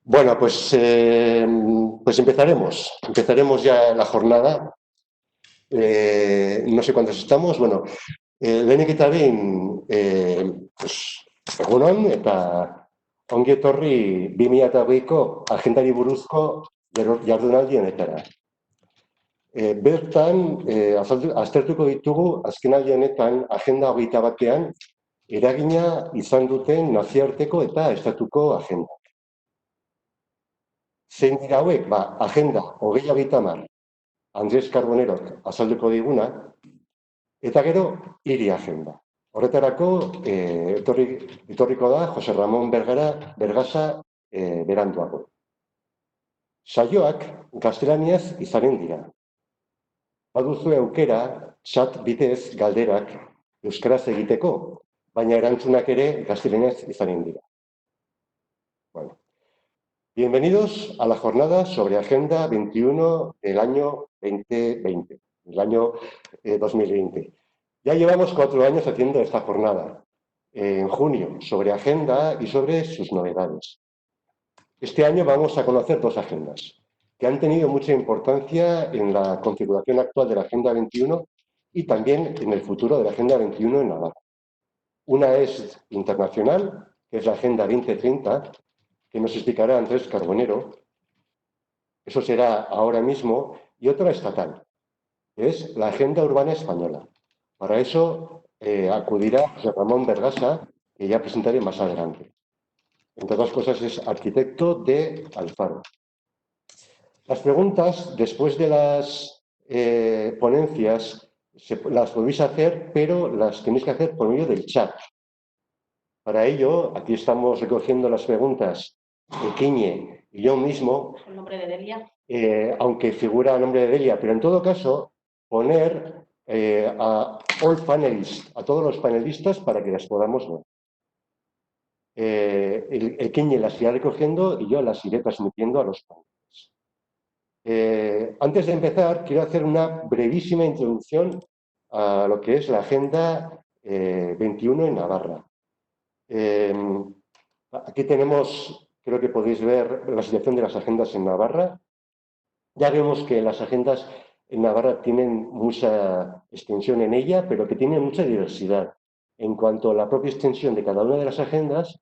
Bueno, pues empezaremos. Empezaremos ya la jornada. No sé cuántos estamos. Bueno, lehenik eta behin, pues, egun on, eta ongi etorri 2008ko agendari buruzko jardunaldi honetara. Bertan, aztertuko ditugu azkenaldi honetan agenda 21 eragina izan duten nazioarteko eta estatuko agenda. Zein dira hauek? Agenda 2030 Andrés Carbonero azalduko diguna, eta gero hiri agenda. Horretarako, etorriko da Jose Ramon Bergasa beranduago. Saioak gaztelaniaz izanen dira. Baduzu aukera, chat bidez galderak euskaraz egiteko, baina erantzunak ere gaztelaniaz izanen dira. Bueno. Bienvenidos a la jornada sobre Agenda 21 del año 2020, el año 2020. Ya llevamos 4 años haciendo esta jornada, en junio, sobre Agenda y sobre sus novedades. Este año vamos a conocer 2 agendas que han tenido mucha importancia en la configuración actual de la Agenda 21 y también en el futuro de la Agenda 21 en Navarra. Una es internacional, que es la Agenda 2030, que nos explicará Andrés Carbonero. Eso será ahora mismo. Y otra estatal, que es la Agenda Urbana Española. Para eso acudirá José Ramón Bergasa, que ya presentaré más adelante. Entre otras cosas, es arquitecto de Alfaro. Las preguntas, después de las ponencias, las podéis hacer, pero las tenéis que hacer por medio del chat. Para ello, aquí estamos recogiendo las preguntas de Quiñe y yo mismo. El nombre de Delia. Aunque figura el nombre de Delia, pero en todo caso, poner a all panelists, a todos los panelistas para que las podamos ver. El Quiñe las irá recogiendo y yo las iré transmitiendo a los panelistas. Antes de empezar, quiero hacer una brevísima introducción a lo que es la Agenda 21 en Navarra. Aquí tenemos, creo que podéis ver la situación de las agendas en Navarra. Ya vemos que las agendas en Navarra tienen mucha extensión en ella, pero que tienen mucha diversidad. En cuanto a la propia extensión de cada una de las agendas,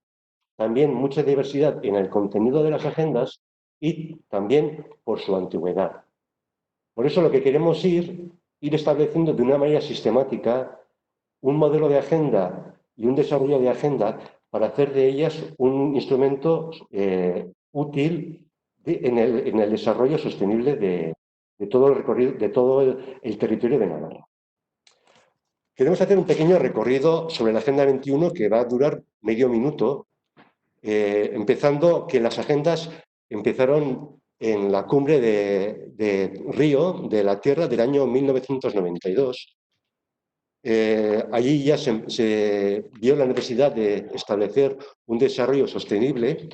también mucha diversidad en el contenido de las agendas y también por su antigüedad. Por eso lo que queremos ir estableciendo de una manera sistemática un modelo de agenda y un desarrollo de agenda para hacer de ellas un instrumento útil en el desarrollo sostenible de todo el recorrido, de todo el territorio de Navarra. Queremos hacer un pequeño recorrido sobre la Agenda 21 que va a durar medio minuto, empezando que las agendas empezaron en la cumbre de Río, de la Tierra, del año 1992. Allí ya se vio la necesidad de establecer un desarrollo sostenible.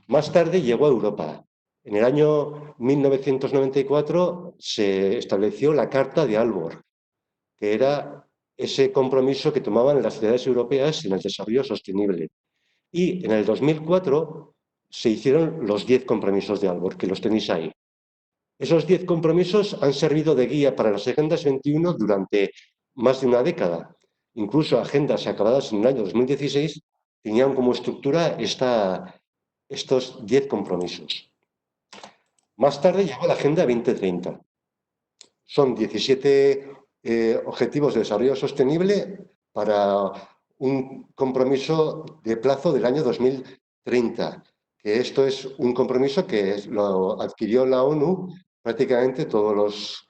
Más tarde llegó a Europa. En el año 1994 se estableció la Carta de Aalborg, que era ese compromiso que tomaban las ciudades europeas en el desarrollo sostenible. Y en el 2004 se hicieron los 10 compromisos de Aalborg, que los tenéis ahí. Esos 10 compromisos han servido de guía para las agendas 21 durante más de una década. Incluso agendas acabadas en el año 2016 tenían como estructura estos 10 compromisos. Más tarde llegó la Agenda 2030. Son 17 objetivos de desarrollo sostenible para un compromiso de plazo del año 2030, que esto es un compromiso que lo adquirió la ONU prácticamente todos los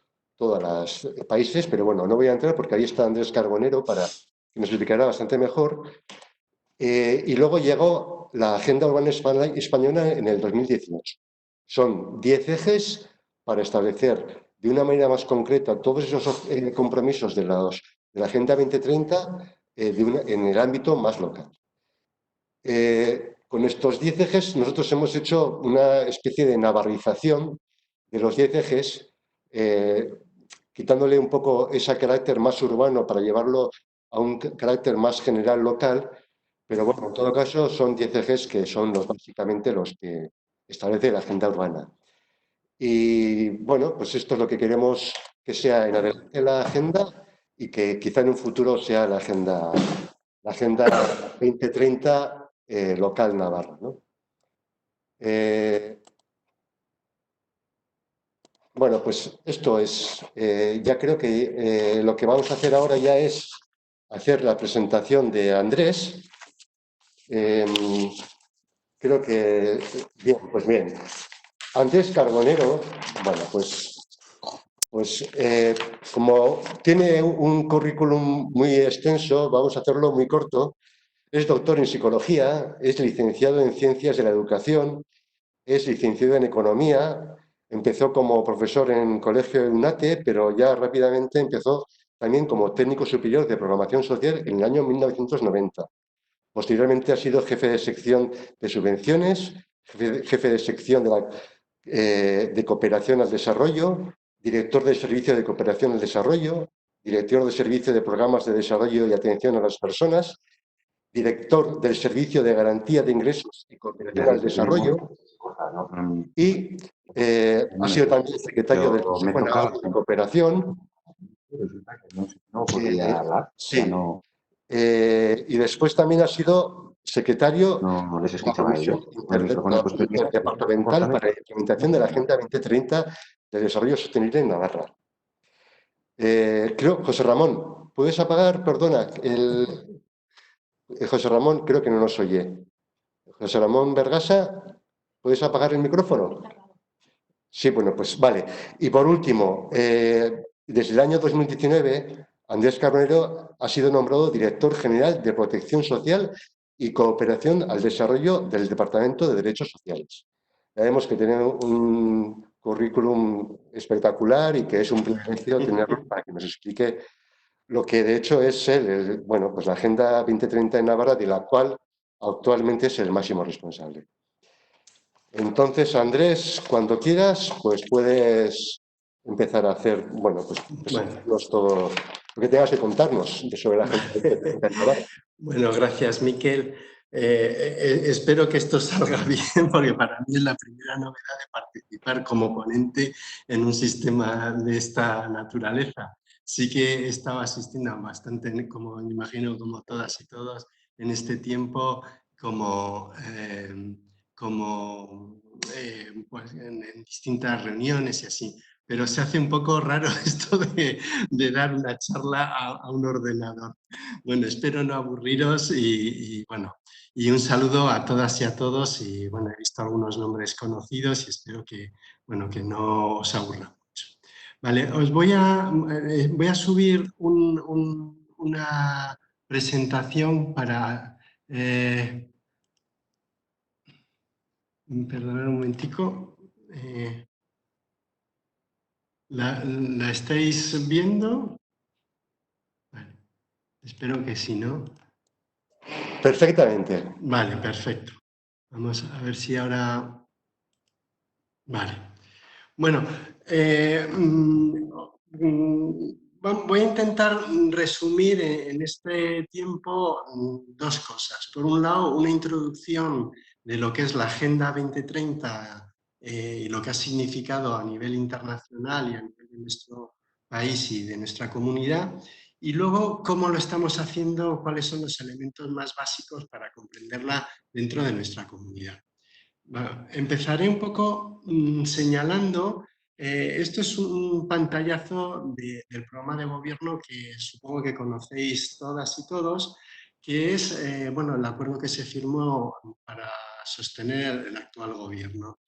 países, pero bueno, no voy a entrar porque ahí está Andrés Carbonero para que nos explicará bastante mejor. Y luego llegó la Agenda Urbana Española en el 2018. Son 10 ejes para establecer de una manera más concreta todos esos compromisos de la Agenda 2030 en el ámbito más local. Con estos 10 ejes nosotros hemos hecho una especie de navarrización de los 10 ejes, quitándole un poco ese carácter más urbano para llevarlo a un carácter más general local, pero bueno, en todo caso son 10 ejes que son básicamente los que establece la agenda urbana. Y bueno, pues esto es lo que queremos que sea en adelante la agenda y que quizá en un futuro sea la agenda 2030 local navarra, ¿no? Bueno, pues esto es, ya creo que lo que vamos a hacer ahora ya es hacer la presentación de Andrés. Creo que, bien, pues bien. Andrés Carbonero, bueno, pues como tiene un currículum muy extenso, vamos a hacerlo muy corto. Es doctor en psicología, es licenciado en ciencias de la educación, es licenciado en economía, empezó como profesor en colegio de UNATE, pero ya rápidamente empezó también como técnico superior de programación social en el año 1990. Posteriormente ha sido jefe de sección de subvenciones, jefe de sección de cooperación al desarrollo, director del servicio de cooperación al desarrollo, director del servicio de programas de desarrollo y atención a las personas, director del servicio de garantía de ingresos y cooperación al desarrollo y ha sido también secretario del Consejo Navarro de Cooperación. Sí. Y después también ha sido secretario de la Comisión Interdepartamental para la implementación de la Agenda 2030 de Desarrollo Sostenible en Navarra. Creo, José Ramón, ¿puedes apagar? Perdona, José Ramón creo que no nos oye. José Ramón Vergasa, ¿puedes apagar el micrófono? Sí, bueno, pues vale. Y por último, desde el año 2019, Andrés Carbonero ha sido nombrado director general de Protección Social y Cooperación al Desarrollo del Departamento de Derechos Sociales. Ya vemos que tiene un currículum espectacular y que es un privilegio tenerlo para que nos explique lo que de hecho es bueno, pues la Agenda 2030 en Navarra, de la cual actualmente es el máximo responsable. Entonces, Andrés, cuando quieras, pues puedes empezar a hacer, bueno, pues todo lo que tengas que contarnos sobre la Agenda 2030 en Navarra. Bueno, gracias, Miquel. Espero que esto salga bien, porque para mí es la primera novedad de participar como ponente en un sistema de esta naturaleza. Sí que he estado asistiendo bastante, como imagino, como todas y todos, en este tiempo, pues en distintas reuniones y así. Pero se hace un poco raro esto de dar una charla a un ordenador. Bueno, espero no aburriros bueno, y un saludo a todas y a todos. Y bueno, he visto algunos nombres conocidos y espero que, bueno, que no os aburra mucho. Vale, os voy a subir una presentación para... perdonad un momentico. ¿La estáis viendo? Vale, espero que sí, ¿no? Perfectamente. Vale, perfecto. Vamos a ver si ahora... Vale. Bueno, voy a intentar resumir en este tiempo dos cosas. Por un lado, una introducción de lo que es la Agenda 2030 y lo que ha significado a nivel internacional y a nivel de nuestro país y de nuestra comunidad. Y luego, cómo lo estamos haciendo, cuáles son los elementos más básicos para comprenderla dentro de nuestra comunidad. Bueno, empezaré un poco señalando, esto es un pantallazo del programa de gobierno que supongo que conocéis todas y todos, que es bueno, el acuerdo que se firmó para sostener el actual gobierno.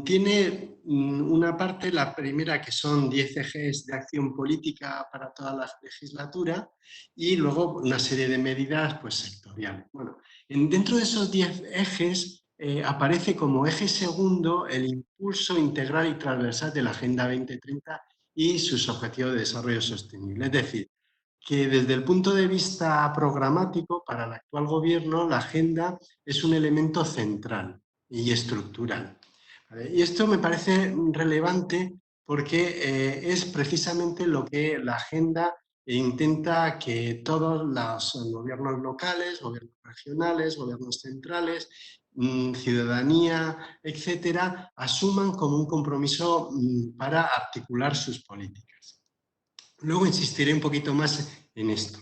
Tiene una parte, la primera, que son 10 ejes de acción política para toda la legislatura y luego una serie de medidas pues, sectoriales. Bueno, dentro de esos 10 ejes aparece como eje segundo el impulso integral y transversal de la Agenda 2030 y sus objetivos de desarrollo sostenible. Es decir, que desde el punto de vista programático, para el actual gobierno, la agenda es un elemento central y estructural. Y esto me parece relevante porque es precisamente lo que la agenda e intenta que todos los gobiernos locales, gobiernos regionales, gobiernos centrales, ciudadanía, etcétera, asuman como un compromiso para articular sus políticas. Luego insistiré un poquito más en esto.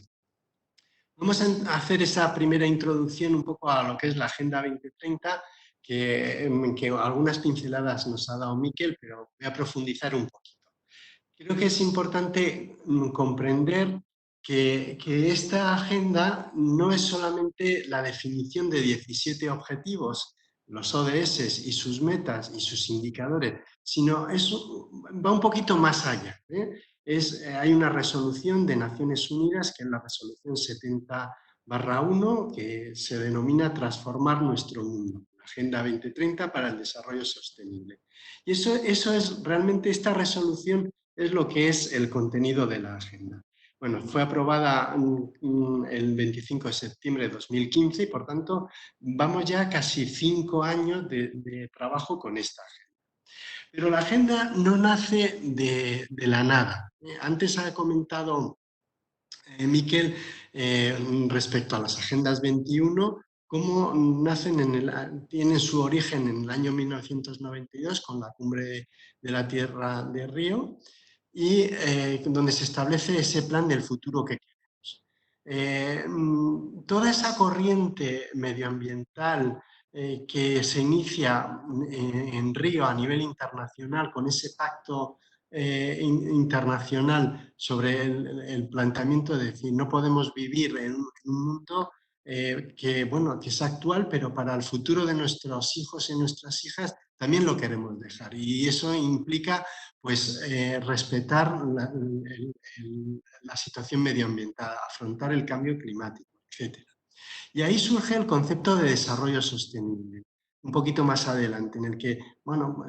Vamos a hacer esa primera introducción un poco a lo que es la Agenda 2030, que algunas pinceladas nos ha dado Miquel, pero voy a profundizar un poquito. Creo que es importante comprender que esta agenda no es solamente la definición de 17 objetivos, los ODS y sus metas y sus indicadores, sino va un poquito más allá. Hay una resolución de Naciones Unidas, que es la resolución 70/1, que se denomina Transformar nuestro mundo, la Agenda 2030 para el Desarrollo Sostenible. Y eso es realmente, esta resolución es lo que es el contenido de la agenda. Bueno, fue aprobada el 25 de septiembre de 2015 y, por tanto, vamos ya casi 5 años de trabajo con esta agenda. Pero la agenda no nace de la nada. Antes ha comentado Miquel, respecto a las agendas 21, cómo tienen su origen en el año 1992 con la Cumbre de la Tierra de Río, y donde se establece ese plan del futuro que queremos. Toda esa corriente medioambiental que se inicia en Río a nivel internacional con ese pacto internacional sobre el planteamiento de decir no podemos vivir en un mundo bueno, que es actual, pero para el futuro de nuestros hijos y nuestras hijas también lo queremos dejar. Y eso implica pues, respetar la situación medioambiental, afrontar el cambio climático, etc. Y ahí surge el concepto de desarrollo sostenible, un poquito más adelante, en el que, bueno,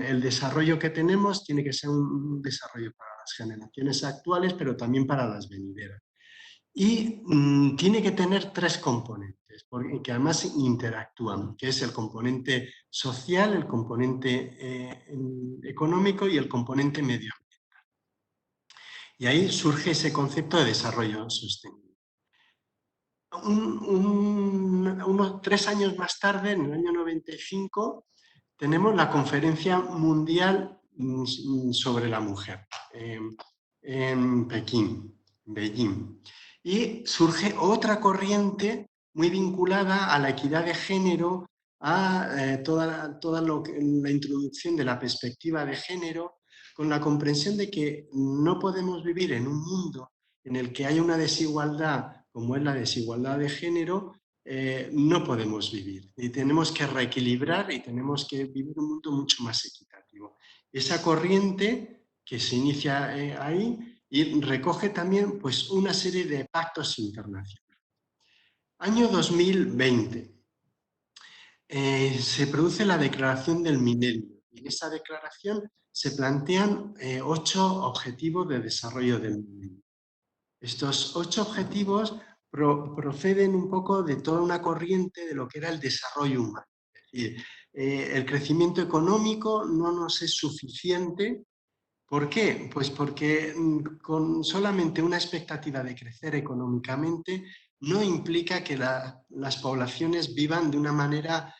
el desarrollo que tenemos tiene que ser un desarrollo para las generaciones actuales, pero también para las venideras. Y tiene que tener 3 componentes, que además interactúan, que es el componente social, el componente económico y el componente medioambiental. Y ahí surge ese concepto de desarrollo sostenible. Unos 3 años más tarde, en el año 95, tenemos la Conferencia Mundial sobre la Mujer en Pekín, Beijing. Y surge otra corriente muy vinculada a la equidad de género, a toda la introducción de la perspectiva de género, con la comprensión de que no podemos vivir en un mundo en el que haya una desigualdad como es la desigualdad de género, no podemos vivir. Y tenemos que reequilibrar y tenemos que vivir un mundo mucho más equitativo. Esa corriente que se inicia ahí y recoge también pues, una serie de pactos internacionales. Año 2020. Se produce la Declaración del Milenio. En esa declaración se plantean 8 objetivos de desarrollo del milenio. Estos 8 objetivos proceden un poco de toda una corriente de lo que era el desarrollo humano. Es decir, el crecimiento económico no nos es suficiente. ¿Por qué? Pues porque con solamente una expectativa de crecer económicamente no implica que las poblaciones vivan de una manera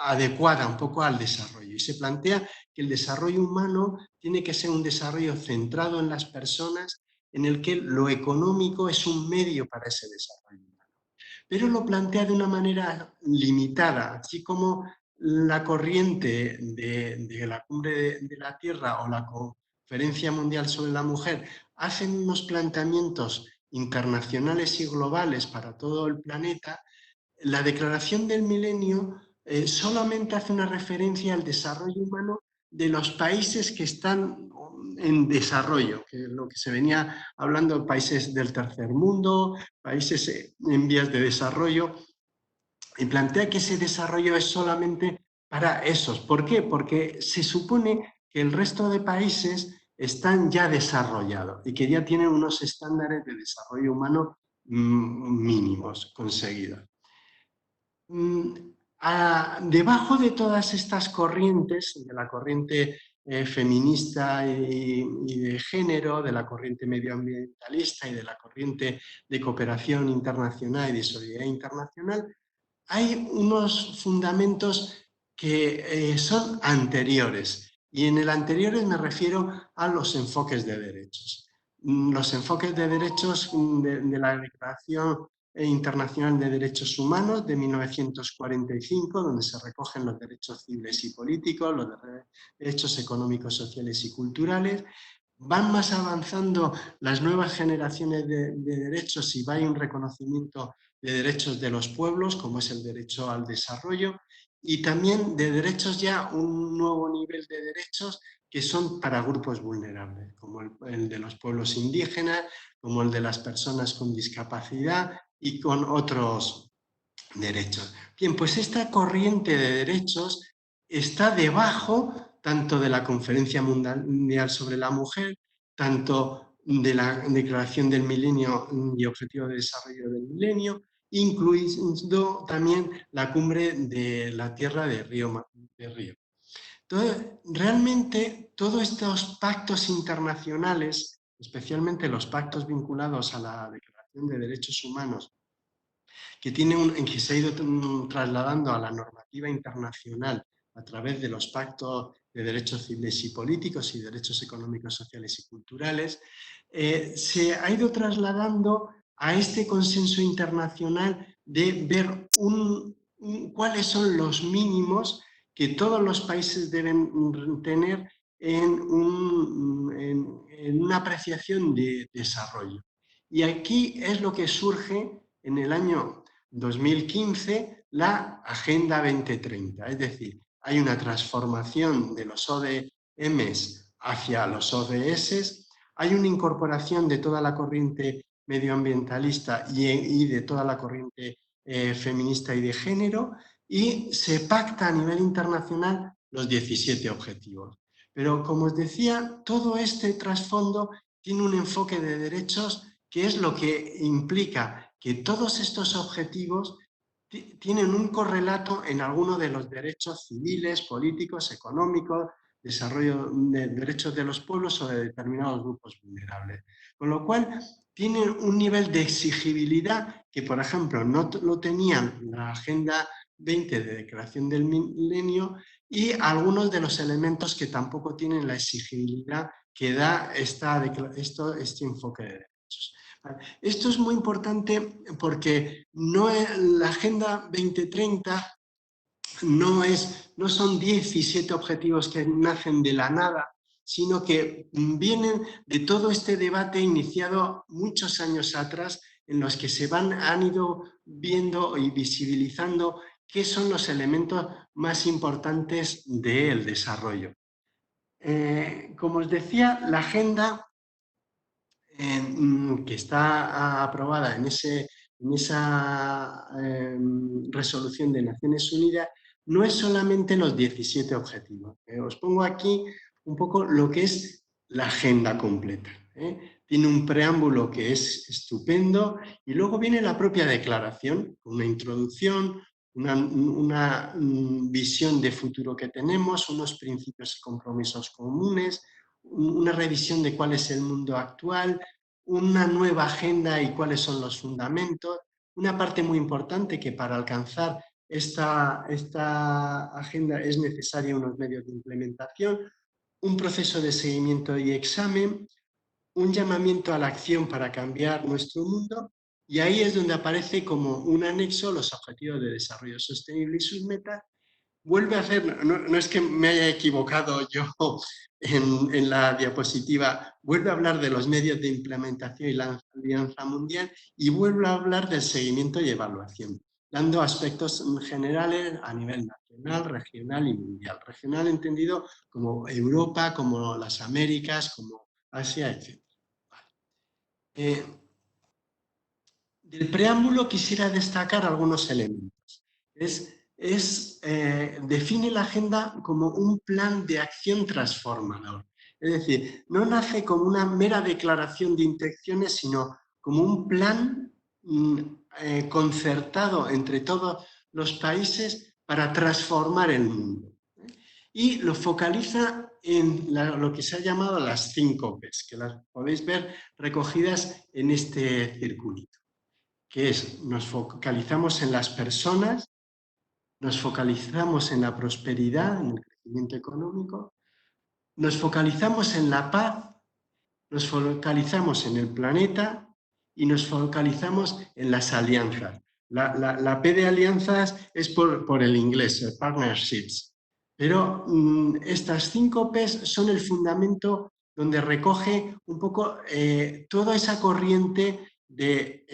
adecuada un poco al desarrollo. Y se plantea que el desarrollo humano tiene que ser un desarrollo centrado en las personas, en el que lo económico es un medio para ese desarrollo humano. Pero lo plantea de una manera limitada, así como la corriente de la Cumbre de la Tierra o la Conferencia Mundial sobre la Mujer hacen unos planteamientos internacionales y globales para todo el planeta. La Declaración del Milenio solamente hace una referencia al desarrollo humano de los países que están en desarrollo, que es lo que se venía hablando de países del tercer mundo, países en vías de desarrollo, y plantea que ese desarrollo es solamente para esos. ¿Por qué? Porque se supone que el resto de países están ya desarrollados y que ya tienen unos estándares de desarrollo humano mínimos conseguidos. Debajo de todas estas corrientes, de la corriente feminista y de género, de la corriente medioambientalista y de la corriente de cooperación internacional y de solidaridad internacional, hay unos fundamentos que son anteriores. Y en el anteriores me refiero a los enfoques de derechos. Los enfoques de derechos de la Declaración Internacional de Derechos Humanos de 1945, donde se recogen los derechos civiles y políticos, los derechos económicos, sociales y culturales. Van más avanzando las nuevas generaciones de derechos y va un reconocimiento de derechos de los pueblos, como es el derecho al desarrollo, y también de derechos ya, un nuevo nivel de derechos que son para grupos vulnerables, como el de los pueblos indígenas, como el de las personas con discapacidad y con otros derechos. Bien, pues esta corriente de derechos está debajo tanto de la Conferencia Mundial sobre la Mujer, tanto de la Declaración del Milenio y Objetivo de Desarrollo del Milenio, incluyendo también la Cumbre de la Tierra de Río. Entonces, realmente todos estos pactos internacionales, especialmente los pactos vinculados a la Declaración de Derechos Humanos, que se ha ido trasladando a la normativa internacional a través de los pactos de derechos civiles y políticos y derechos económicos, sociales y culturales, se ha ido trasladando a este consenso internacional de ver cuáles son los mínimos que todos los países deben tener en una apreciación de desarrollo. Y aquí es lo que surge en el año 2015 la Agenda 2030, es decir, hay una transformación de los ODMs hacia los ODS, hay una incorporación de toda la corriente medioambientalista y de toda la corriente feminista y de género, y se pacta a nivel internacional los 17 objetivos. Pero como os decía, todo este trasfondo tiene un enfoque de derechos que es lo que implica que todos estos objetivos tienen un correlato en alguno de los derechos civiles, políticos, económicos, desarrollo de derechos de los pueblos o de determinados grupos vulnerables. Con lo cual, tienen un nivel de exigibilidad que, por ejemplo, no lo tenían la Agenda 20 de Declaración del Milenio y algunos de los elementos que tampoco tienen la exigibilidad que da este enfoque de derechos. Esto es muy importante porque la Agenda 2030 no son 17 objetivos que nacen de la nada, sino que vienen de todo este debate iniciado muchos años atrás, en los que han ido viendo y visibilizando qué son los elementos más importantes del desarrollo. Como os decía, la agenda que está aprobada en esa resolución de Naciones Unidas no es solamente los 17 objetivos. Os pongo aquí un poco lo que es la agenda completa. Tiene un preámbulo que es estupendo y luego viene la propia declaración, una introducción, una visión de futuro que tenemos, unos principios y compromisos comunes, una revisión de cuál es el mundo actual, una nueva agenda y cuáles son los fundamentos, una parte muy importante que para alcanzar esta agenda es necesaria unos medios de implementación, un proceso de seguimiento y examen, un llamamiento a la acción para cambiar nuestro mundo, y ahí es donde aparece como un anexo los Objetivos de Desarrollo Sostenible y sus metas. Vuelve a hacer, no es que me haya equivocado yo en la diapositiva, vuelve a hablar de los medios de implementación y la Alianza Mundial y vuelve a hablar del seguimiento y evaluación, dando aspectos generales a nivel nacional, regional y mundial. Regional entendido como Europa, como las Américas, como Asia, etc. Del preámbulo quisiera destacar algunos elementos. Define la agenda como un plan de acción transformador. Es decir, no nace como una mera declaración de intenciones, sino como un plan concertado entre todos los países para transformar el mundo. y lo focaliza en lo que se ha llamado las 5 P's, que las podéis ver recogidas en este circulito, que es, nos focalizamos en las personas, nos focalizamos en la prosperidad, en el crecimiento económico, nos focalizamos en la paz, nos focalizamos en el planeta y nos focalizamos en las alianzas. La P de alianzas es por el inglés, partnerships. Pero estas 5 P's son el fundamento donde recoge un poco toda esa corriente de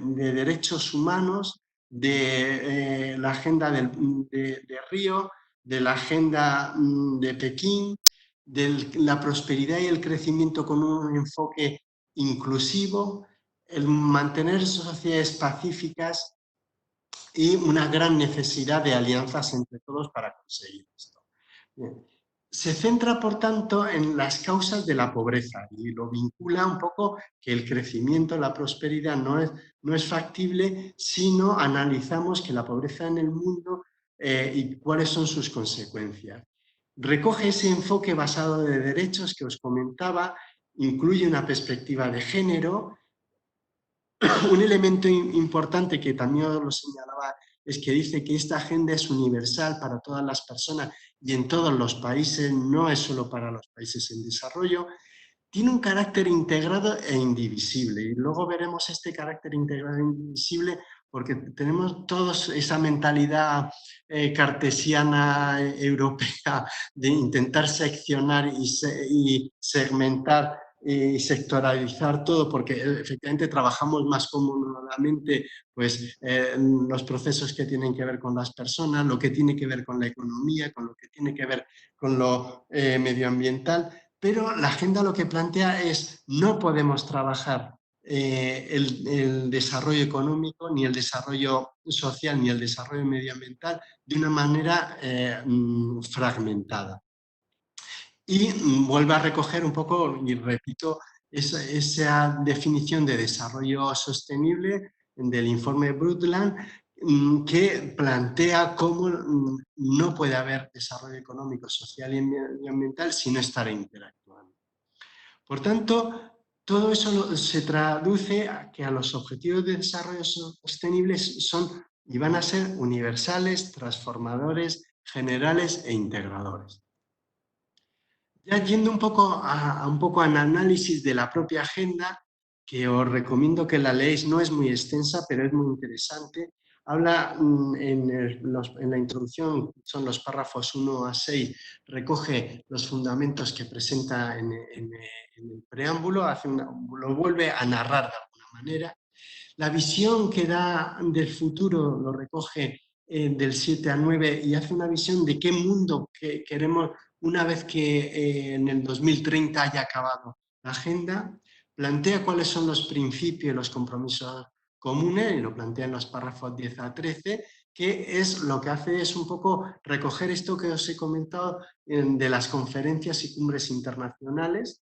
derechos humanos, de la agenda de Río, de la agenda de Pekín, de la prosperidad y el crecimiento con un enfoque inclusivo, el mantener sociedades pacíficas y una gran necesidad de alianzas entre todos para conseguir esto. Bien. Se centra, por tanto, en las causas de la pobreza y lo vincula un poco que el crecimiento, la prosperidad no es factible si no analizamos que la pobreza en el mundo y cuáles son sus consecuencias. Recoge ese enfoque basado de derechos que os comentaba, incluye una perspectiva de género. Un elemento importante que también os lo señalaba es que dice que esta agenda es universal para todas las personas y en todos los países, no es solo para los países en desarrollo. Tiene un carácter integrado e indivisible. Y luego veremos este carácter integrado e indivisible porque tenemos todos esa mentalidad cartesiana europea de intentar seccionar y segmentar y sectoralizar todo, porque efectivamente trabajamos más cómodamente pues, los procesos que tienen que ver con las personas, lo que tiene que ver con la economía, con lo que tiene que ver con lo medioambiental, pero la agenda lo que plantea es no podemos trabajar el desarrollo económico, ni el desarrollo social, ni el desarrollo medioambiental de una manera fragmentada. Y vuelve a recoger un poco, y repito, esa definición de desarrollo sostenible del informe Brundtland, que plantea cómo no puede haber desarrollo económico, social y medioambiental si no estar interactuando. Por tanto, todo eso se traduce a que a los objetivos de desarrollo sostenibles son y van a ser universales, transformadores, generales e integradores. Ya yendo un poco al análisis de la propia agenda, que os recomiendo que la leáis, no es muy extensa, pero es muy interesante. Habla en la introducción, son los párrafos 1 a 6, recoge los fundamentos que presenta en el preámbulo, lo vuelve a narrar de alguna manera. La visión que da del futuro lo recoge del 7 al 9 y hace una visión de qué mundo queremos una vez que en el 2030 haya acabado la agenda. Plantea cuáles son los principios y los compromisos comunes, y lo plantea en los párrafos 10 a 13, que es lo que hace es un poco recoger esto que os he comentado de las conferencias y cumbres internacionales.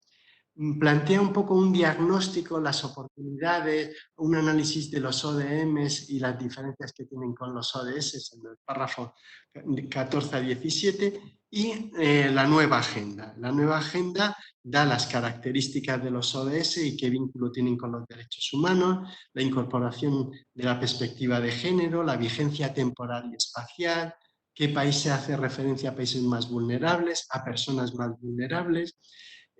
Plantea un poco un diagnóstico, las oportunidades, un análisis de los ODMs y las diferencias que tienen con los ODS en el párrafo 14 a 17 y la nueva agenda. La nueva agenda da las características de los ODS y qué vínculo tienen con los derechos humanos, la incorporación de la perspectiva de género, la vigencia temporal y espacial, qué país se hace referencia a países más vulnerables, a personas más vulnerables.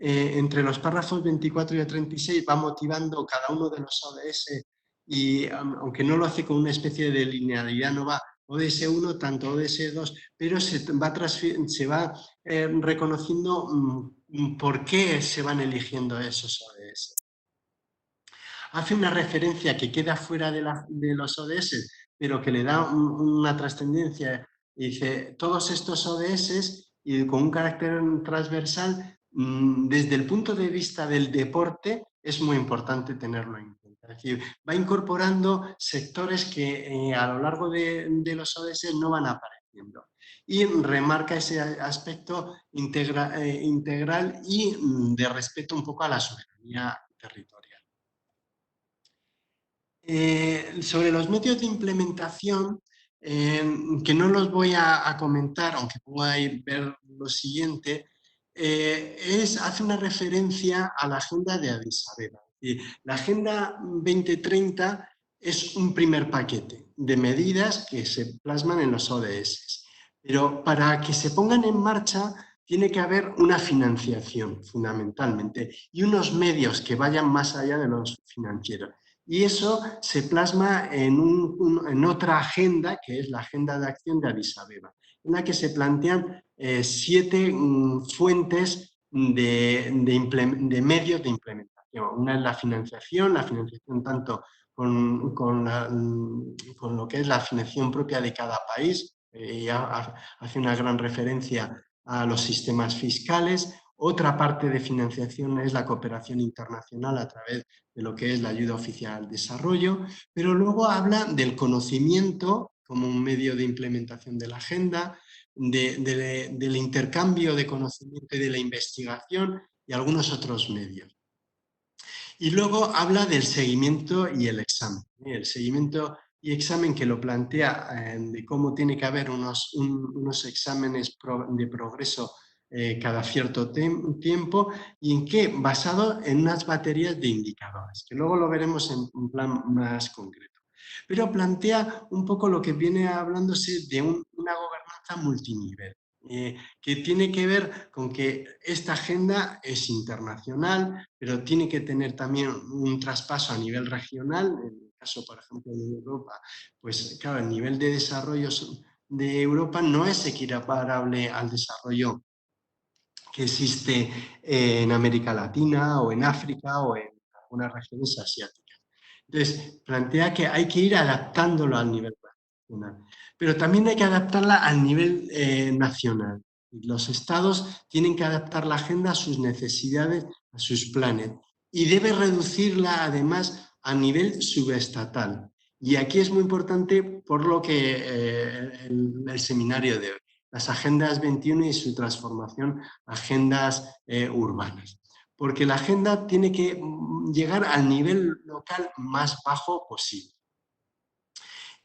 Entre los párrafos 24 y 36 va motivando cada uno de los ODS y aunque no lo hace con una especie de linealidad, no va ODS 1, tanto ODS 2, pero se va reconociendo por qué se van eligiendo esos ODS. Hace una referencia que queda fuera de los ODS, pero que le da una trascendencia. Dice, todos estos ODS, y con un carácter transversal, desde el punto de vista del deporte, es muy importante tenerlo en cuenta. Es decir, va incorporando sectores que a lo largo de los ODS no van apareciendo. Y remarca ese aspecto integral y de respeto un poco a la soberanía territorial. Sobre los medios de implementación, que no los voy a comentar, aunque podáis ver lo siguiente, hace una referencia a la agenda de Addis Abeba. La Agenda 2030 es un primer paquete de medidas que se plasman en los ODS, pero para que se pongan en marcha tiene que haber una financiación, fundamentalmente, y unos medios que vayan más allá de los financieros. Y eso se plasma en otra agenda, que es la Agenda de Acción de Addis Abeba, en la que se plantean 7 fuentes de medios de implementación. Una es la financiación tanto con lo que es la financiación propia de cada país, hace una gran referencia a los sistemas fiscales. Otra parte de financiación es la cooperación internacional a través de lo que es la ayuda oficial al desarrollo, pero luego habla del conocimiento como un medio de implementación de la agenda, del intercambio de conocimiento y de la investigación y algunos otros medios. Y luego habla del seguimiento y el examen. El seguimiento y examen que lo plantea de cómo tiene que haber unos exámenes de progreso cada cierto tiempo y en qué, basado en unas baterías de indicadores, que luego lo veremos en un plan más concreto. Pero plantea un poco lo que viene hablándose de una gobernanza multinivel. Que tiene que ver con que esta agenda es internacional, pero tiene que tener también un traspaso a nivel regional. En el caso, por ejemplo, de Europa, pues claro, el nivel de desarrollo de Europa no es equiparable al desarrollo que existe en América Latina o en África o en algunas regiones asiáticas. Entonces, plantea que hay que ir adaptándolo al nivel nacional, pero también hay que adaptarla al nivel nacional. Los estados tienen que adaptar la agenda a sus necesidades, a sus planes, y debe reducirla además a nivel subestatal. Y aquí es muy importante por lo que el seminario de hoy, las agendas 21 y su transformación a agendas urbanas. Porque la agenda tiene que llegar al nivel local más bajo posible.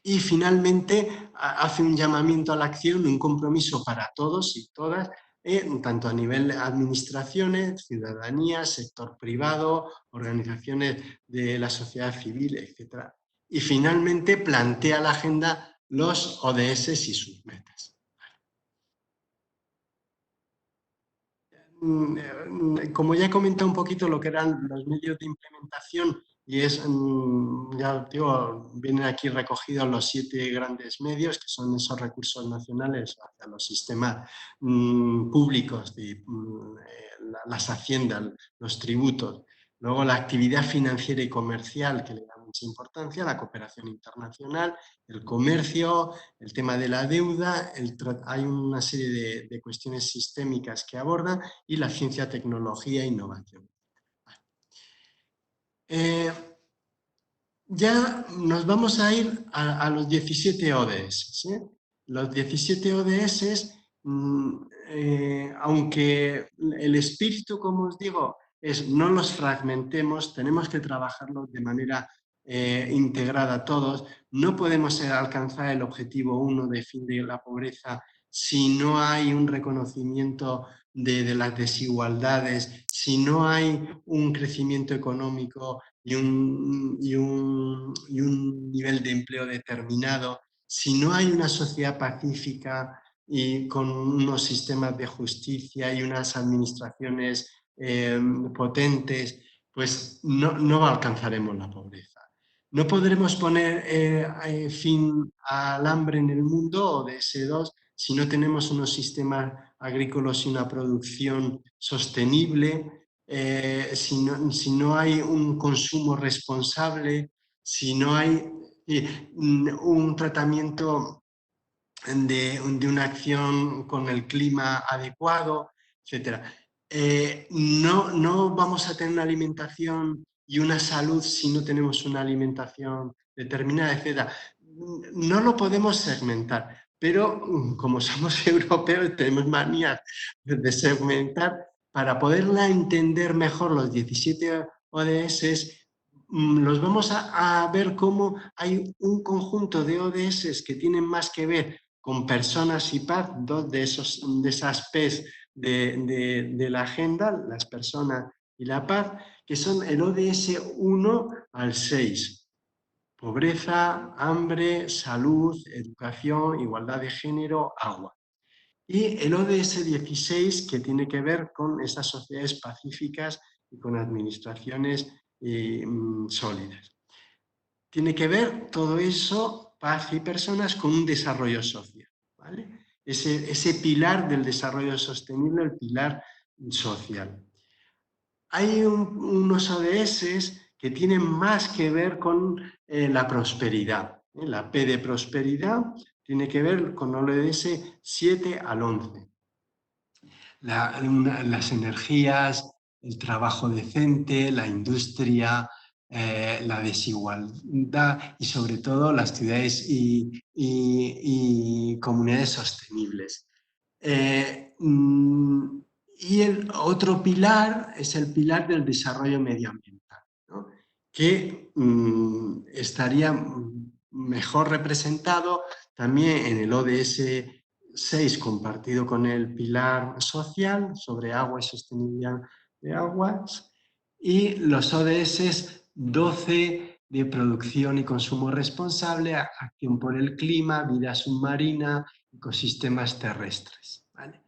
Y finalmente hace un llamamiento a la acción, un compromiso para todos y todas, tanto a nivel de administraciones, ciudadanía, sector privado, organizaciones de la sociedad civil, etc. Y finalmente plantea la agenda los ODS y sus metas. Como ya he comentado un poquito lo que eran los medios de implementación y ya digo, vienen aquí recogidos los 7 grandes medios, que son esos recursos nacionales hacia los sistemas públicos, las haciendas, los tributos. Luego la actividad financiera y comercial, que le da mucha importancia, la cooperación internacional, el comercio, el tema de la deuda, hay una serie de cuestiones sistémicas que abordan y la ciencia, tecnología e innovación. Ya nos vamos a ir a los 17 ODS. Los 17 ODS, aunque el espíritu, como os digo, es no los fragmentemos, tenemos que trabajarlos de manera integrada todos. No podemos alcanzar el objetivo 1 de fin de la pobreza si no hay un reconocimiento de las desigualdades, si no hay un crecimiento económico y un nivel de empleo determinado, si no hay una sociedad pacífica y con unos sistemas de justicia y unas administraciones potentes, pues no alcanzaremos la pobreza. No podremos poner fin al hambre en el mundo o de S2 si no tenemos unos sistemas agrícolas y una producción sostenible, si no hay un consumo responsable, si no hay un tratamiento de una acción con el clima adecuado, etc. No vamos a tener una alimentación y una salud si no tenemos una alimentación determinada, etc. No lo podemos segmentar, pero como somos europeos tenemos manía de segmentar. Para poderla entender mejor los 17 ODS, los vamos a ver cómo hay un conjunto de ODS que tienen más que ver con personas y paz, dos de esas P's de la agenda, las personas y la paz, que son el ODS 1 al 6. Pobreza, hambre, salud, educación, igualdad de género, agua. Y el ODS 16, que tiene que ver con esas sociedades pacíficas y con administraciones sólidas. Tiene que ver todo eso, paz y personas, con un desarrollo social, ¿vale? Ese pilar del desarrollo sostenible, el pilar social. Hay unos ODS que tienen más que ver con la prosperidad. La P de prosperidad tiene que ver con el ODS 7 al 11. Las energías, el trabajo decente, la industria, la desigualdad y sobre todo las ciudades y comunidades sostenibles. Y el otro pilar es el pilar del desarrollo medioambiental, ¿no? Que estaría mejor representado también en el ODS 6 compartido con el pilar social sobre agua y sostenibilidad de aguas y los ODS 12 de producción y consumo responsable, acción por el clima, vida submarina, ecosistemas terrestres. ¿Vale?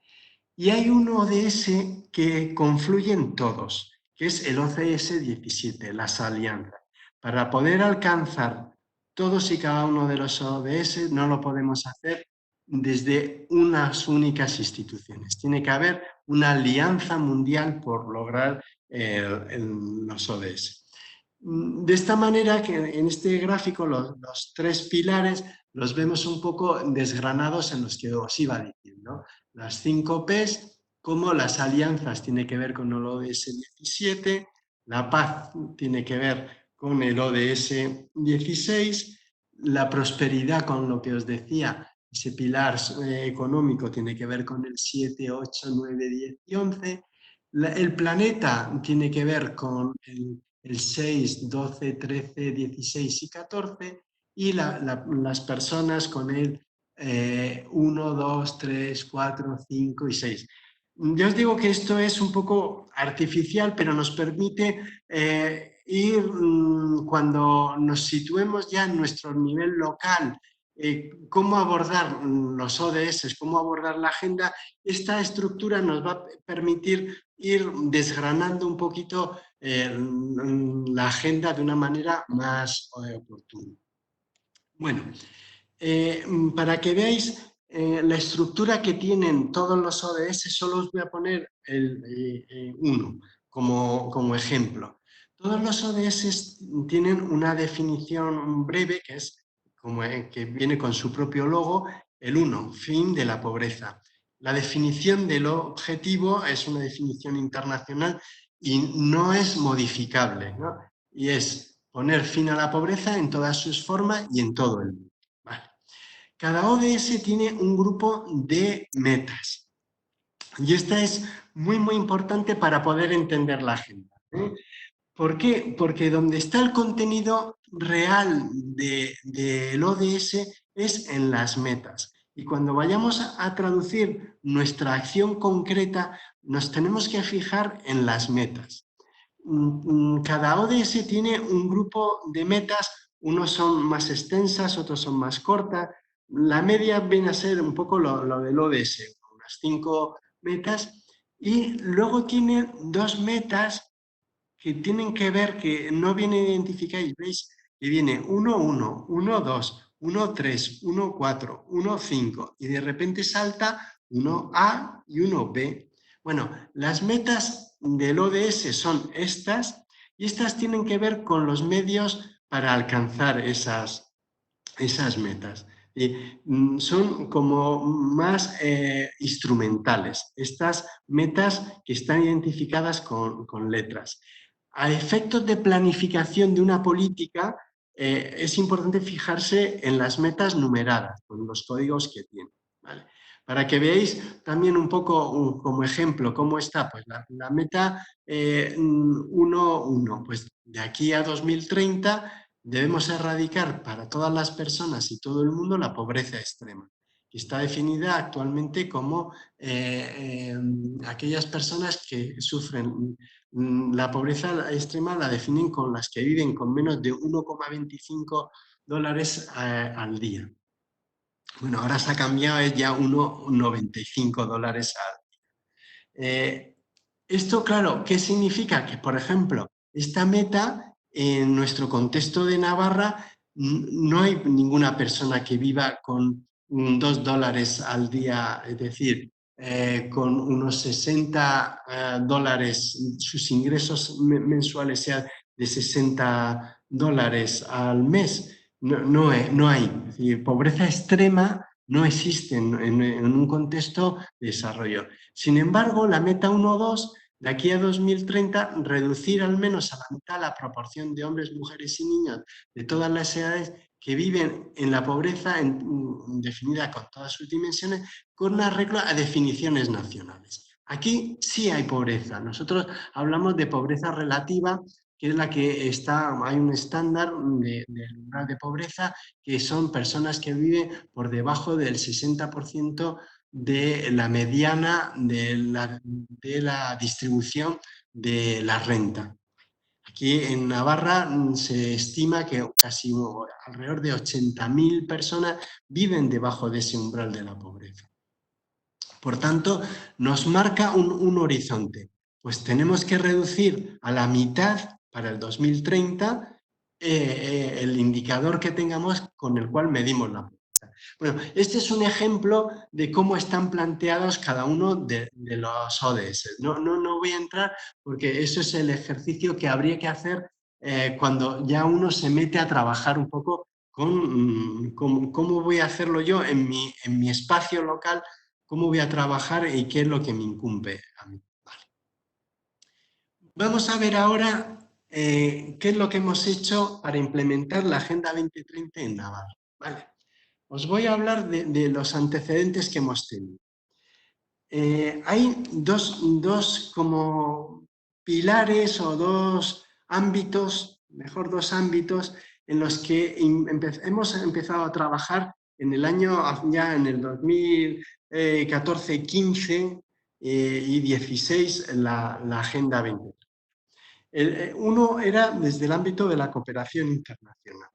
Y hay un ODS que confluyen todos, que es el ODS 17, las alianzas. Para poder alcanzar todos y cada uno de los ODS no lo podemos hacer desde unas únicas instituciones. Tiene que haber una alianza mundial por lograr los ODS. De esta manera que en este gráfico los tres pilares los vemos un poco desgranados en los que os iba diciendo. Las 5 P's, como las alianzas tiene que ver con el ODS 17, la paz tiene que ver con el ODS 16, la prosperidad con lo que os decía, ese pilar económico tiene que ver con el 7, 8, 9, 10 y 11, el planeta tiene que ver con el 6, 12, 13, 16 y 14 y las personas con el 1, 2, 3, 4, 5 y 6. Yo os digo que esto es un poco artificial, pero nos permite ir cuando nos situemos ya en nuestro nivel local, cómo abordar los ODS, cómo abordar la agenda. Esta estructura nos va a permitir ir desgranando un poquito la agenda de una manera más oportuna. Bueno, para que veáis la estructura que tienen todos los ODS, solo os voy a poner uno como ejemplo. Todos los ODS tienen una definición breve que es que viene con su propio logo, el 1, fin de la pobreza. La definición del objetivo es una definición internacional y no es modificable, ¿no? Y es poner fin a la pobreza en todas sus formas y en todo el mundo. Vale. Cada ODS tiene un grupo de metas. Y esta es muy, muy importante para poder entender la agenda. ¿Por qué? Porque donde está el contenido real del ODS es en las metas. Y cuando vayamos a traducir nuestra acción concreta, nos tenemos que fijar en las metas. Cada ODS tiene un grupo de metas, unos son más extensas, otros son más cortas. La media viene a ser un poco lo del ODS, unas 5 metas, y luego tiene 2 metas que tienen que ver, que no vienen identificadas, ¿veis? Que viene 1, 1, 1, 2, 1, 3, 1, 4, 1, 5, y de repente salta 1A y 1B. Bueno, las metas del ODS son estas, y estas tienen que ver con los medios para alcanzar esas metas. Y son como más instrumentales, estas metas que están identificadas con letras. A efectos de planificación de una política, es importante fijarse en las metas numeradas, con los códigos que tienen. ¿Vale? Para que veáis también un poco como ejemplo cómo está, pues la meta 1.1, pues de aquí a 2030 debemos erradicar para todas las personas y todo el mundo la pobreza extrema, que está definida actualmente como aquellas personas que sufren la pobreza extrema, la definen con las que viven con menos de 1,25 dólares al día. Bueno, ahora se ha cambiado, es ya 1,95 dólares al día. Esto, claro, ¿qué significa? Que, por ejemplo, esta meta, en nuestro contexto de Navarra, no hay ninguna persona que viva con 2 dólares al día, es decir, con unos 60 dólares, sus ingresos mensuales sean de 60 dólares al mes. No hay. Es decir, pobreza extrema no existe en un contexto de desarrollo. Sin embargo, la meta 1.2, de aquí a 2030, reducir al menos a la mitad la proporción de hombres, mujeres y niños de todas las edades que viven en la pobreza definida con todas sus dimensiones, con un arreglo a definiciones nacionales. Aquí sí hay pobreza. Nosotros hablamos de pobreza relativa, que es la que hay un estándar del umbral de pobreza, que son personas que viven por debajo del 60% de la mediana de la distribución de la renta. Aquí en Navarra se estima que casi alrededor de 80.000 personas viven debajo de ese umbral de la pobreza. Por tanto, nos marca un horizonte. Pues tenemos que reducir a la mitad para el 2030 el indicador que tengamos con el cual medimos la pobreza. Bueno, este es un ejemplo de cómo están planteados cada uno de los ODS. No voy a entrar porque eso es el ejercicio que habría que hacer cuando ya uno se mete a trabajar un poco con cómo voy a hacerlo yo en mi espacio local, cómo voy a trabajar y qué es lo que me incumbe a mí. Vale. Vamos a ver ahora qué es lo que hemos hecho para implementar la Agenda 2030 en Navarra. Vale. Os voy a hablar de los antecedentes que hemos tenido. Hay dos como pilares o dos ámbitos, mejor dos ámbitos, en los que hemos empezado a trabajar en el año, ya en el 2014, 15 y 16, la Agenda 20. Uno era desde el ámbito de la cooperación internacional.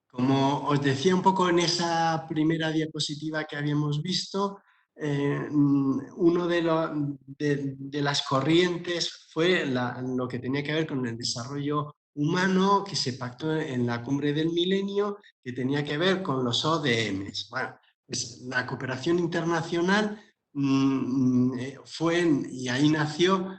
Como os decía un poco en esa primera diapositiva que habíamos visto, uno de las corrientes fue lo que tenía que ver con el desarrollo humano que se pactó en la cumbre del milenio, que tenía que ver con los ODMs. Bueno, pues la cooperación internacional fue, y ahí nació,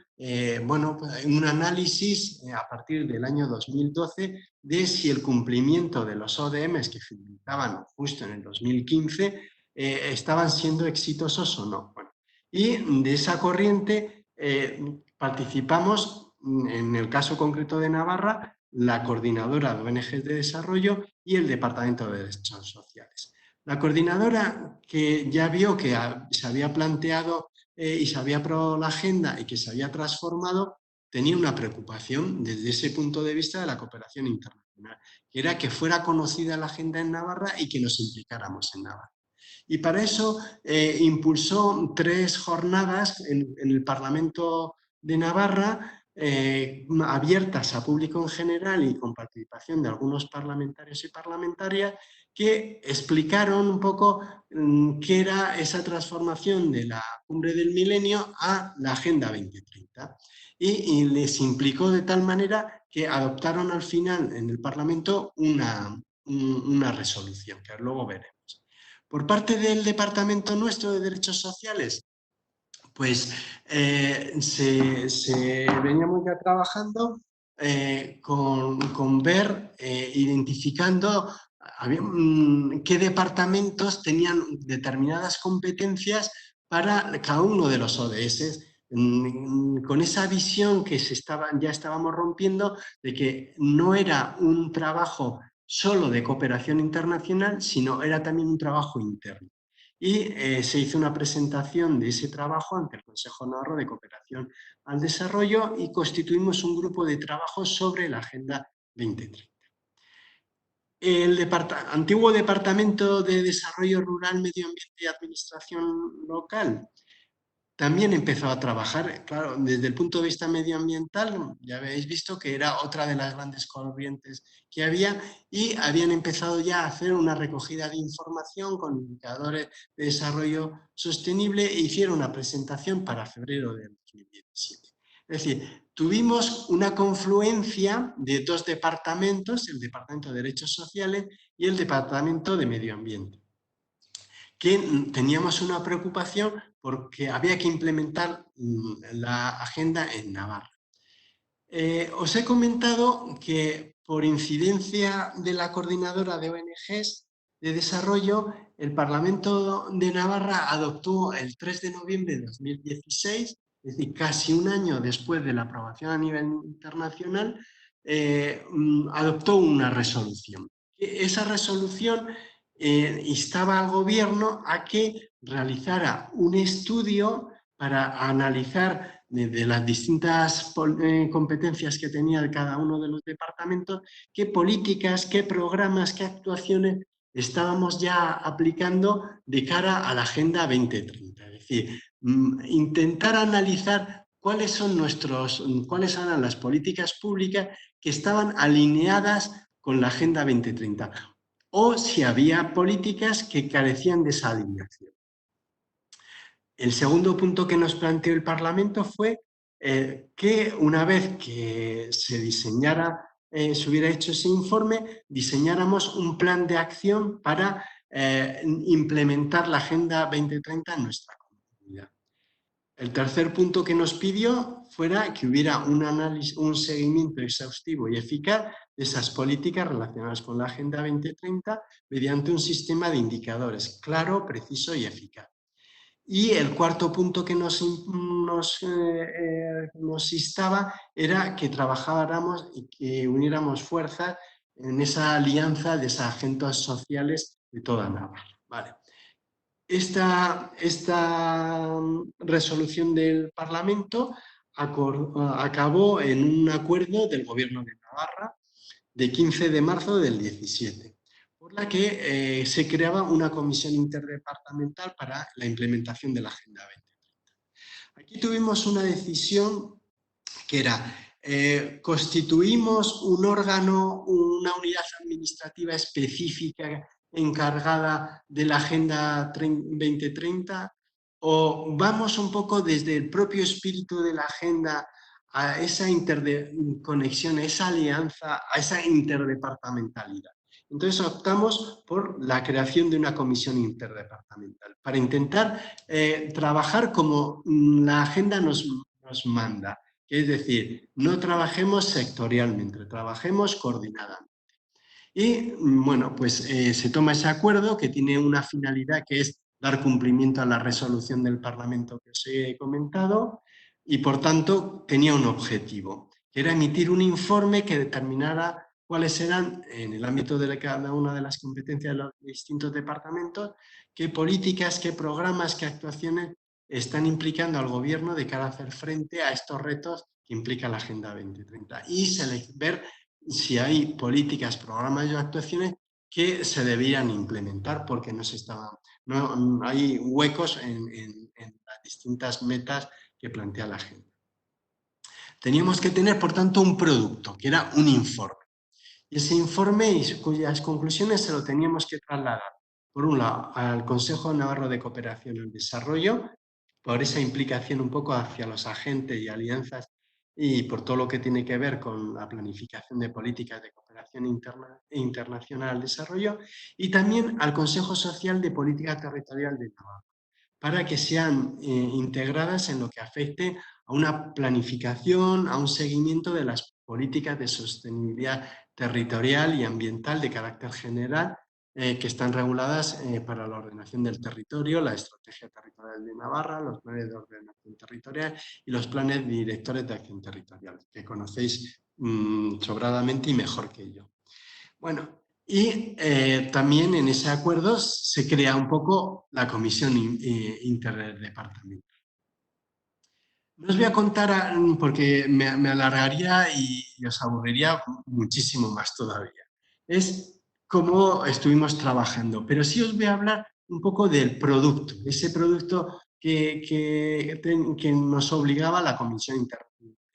bueno, un análisis a partir del año 2012 de si el cumplimiento de los ODMs que finalizaban justo en el 2015 estaban siendo exitosos o no. Bueno, y de esa corriente participamos, en el caso concreto de Navarra, la coordinadora de ONGs de desarrollo y el Departamento de Derechos Sociales. La coordinadora, que ya vio que se había planteado y se había aprobado la agenda y que se había transformado, tenía una preocupación desde ese punto de vista de la cooperación internacional, que era que fuera conocida la agenda en Navarra y que nos implicáramos en Navarra. Y para eso impulsó 3 jornadas en el Parlamento de Navarra, abiertas a público en general y con participación de algunos parlamentarios y parlamentarias, que explicaron un poco qué era esa transformación de la cumbre del milenio a la Agenda 2030. Y les implicó de tal manera que adoptaron al final en el Parlamento una resolución, que luego veremos. Por parte del Departamento nuestro de Derechos Sociales, pues se veníamos ya trabajando con ver, identificando qué departamentos tenían determinadas competencias para cada uno de los ODS, con esa visión que ya estábamos rompiendo de que no era un trabajo solo de cooperación internacional, sino era también un trabajo interno. y se hizo una presentación de ese trabajo ante el Consejo Navarro de Cooperación al Desarrollo y constituimos un grupo de trabajo sobre la Agenda 2030. El antiguo Departamento de Desarrollo Rural, Medio Ambiente y Administración Local también empezó a trabajar, claro, desde el punto de vista medioambiental, ya habéis visto que era otra de las grandes corrientes que había y habían empezado ya a hacer una recogida de información con indicadores de desarrollo sostenible e hicieron una presentación para febrero del 2017. Es decir, tuvimos una confluencia de dos departamentos, el Departamento de Derechos Sociales y el Departamento de Medio Ambiente, que teníamos una preocupación porque había que implementar la agenda en Navarra. Os he comentado que por incidencia de la coordinadora de ONGs de desarrollo, el Parlamento de Navarra adoptó el 3 de noviembre de 2016, es decir, casi un año después de la aprobación a nivel internacional, adoptó una resolución. Esa resolución instaba al gobierno a que realizara un estudio para analizar de las distintas competencias que tenía cada uno de los departamentos, qué políticas, qué programas, qué actuaciones estábamos ya aplicando de cara a la Agenda 2030. Es decir, intentar analizar cuáles eran las políticas públicas que estaban alineadas con la Agenda 2030 o si había políticas que carecían de esa alineación. El segundo punto que nos planteó el Parlamento fue que una vez que se diseñara, se hubiera hecho ese informe, diseñáramos un plan de acción para implementar la Agenda 2030 en nuestra comunidad. El tercer punto que nos pidió fuera que hubiera un análisis, un seguimiento exhaustivo y eficaz de esas políticas relacionadas con la Agenda 2030 mediante un sistema de indicadores claro, preciso y eficaz. Y el cuarto punto que nos instaba era que trabajáramos y que uniéramos fuerzas en esa alianza de esas agentes sociales de toda Navarra. Vale. Esta resolución del Parlamento acabó en un acuerdo del Gobierno de Navarra de 15 de marzo del 17, por la que se creaba una comisión interdepartamental para la implementación de la Agenda 2030. Aquí tuvimos una decisión que era constituimos un órgano, una unidad administrativa específica encargada de la Agenda 2030 o vamos un poco desde el propio espíritu de la Agenda a esa interconexión, a esa alianza, a esa interdepartamentalidad. Entonces optamos por la creación de una comisión interdepartamental para intentar trabajar como la agenda nos manda. Es decir, no trabajemos sectorialmente, trabajemos coordinadamente. Y bueno, pues se toma ese acuerdo que tiene una finalidad que es dar cumplimiento a la resolución del Parlamento que os he comentado y por tanto tenía un objetivo, que era emitir un informe que determinara cuáles eran, en el ámbito de cada una de las competencias de los distintos departamentos, qué políticas, qué programas, qué actuaciones están implicando al gobierno de cara a hacer frente a estos retos que implica la Agenda 2030 y ver si hay políticas, programas o actuaciones que se debían implementar porque no hay huecos en las distintas metas que plantea la agenda. Teníamos que tener, por tanto, un producto, que era un informe. Y ese informe y cuyas conclusiones se lo teníamos que trasladar, por un lado, al Consejo Navarro de Cooperación y el Desarrollo, por esa implicación un poco hacia los agentes y alianzas y por todo lo que tiene que ver con la planificación de políticas de cooperación interna e internacional al desarrollo, y también al Consejo Social de Política Territorial de Navarra, para que sean integradas en lo que afecte a una planificación, a un seguimiento de las políticas de sostenibilidad territorial y ambiental de carácter general que están reguladas para la ordenación del territorio, la Estrategia Territorial de Navarra, los planes de ordenación territorial y los planes directores de acción territorial, que conocéis sobradamente y mejor que yo. Bueno, Y también en ese acuerdo se crea un poco la comisión interdepartamental. No os voy a contar porque me alargaría y os aburriría muchísimo más todavía. Es cómo estuvimos trabajando, pero sí os voy a hablar un poco del producto, ese producto que nos obligaba a la comisión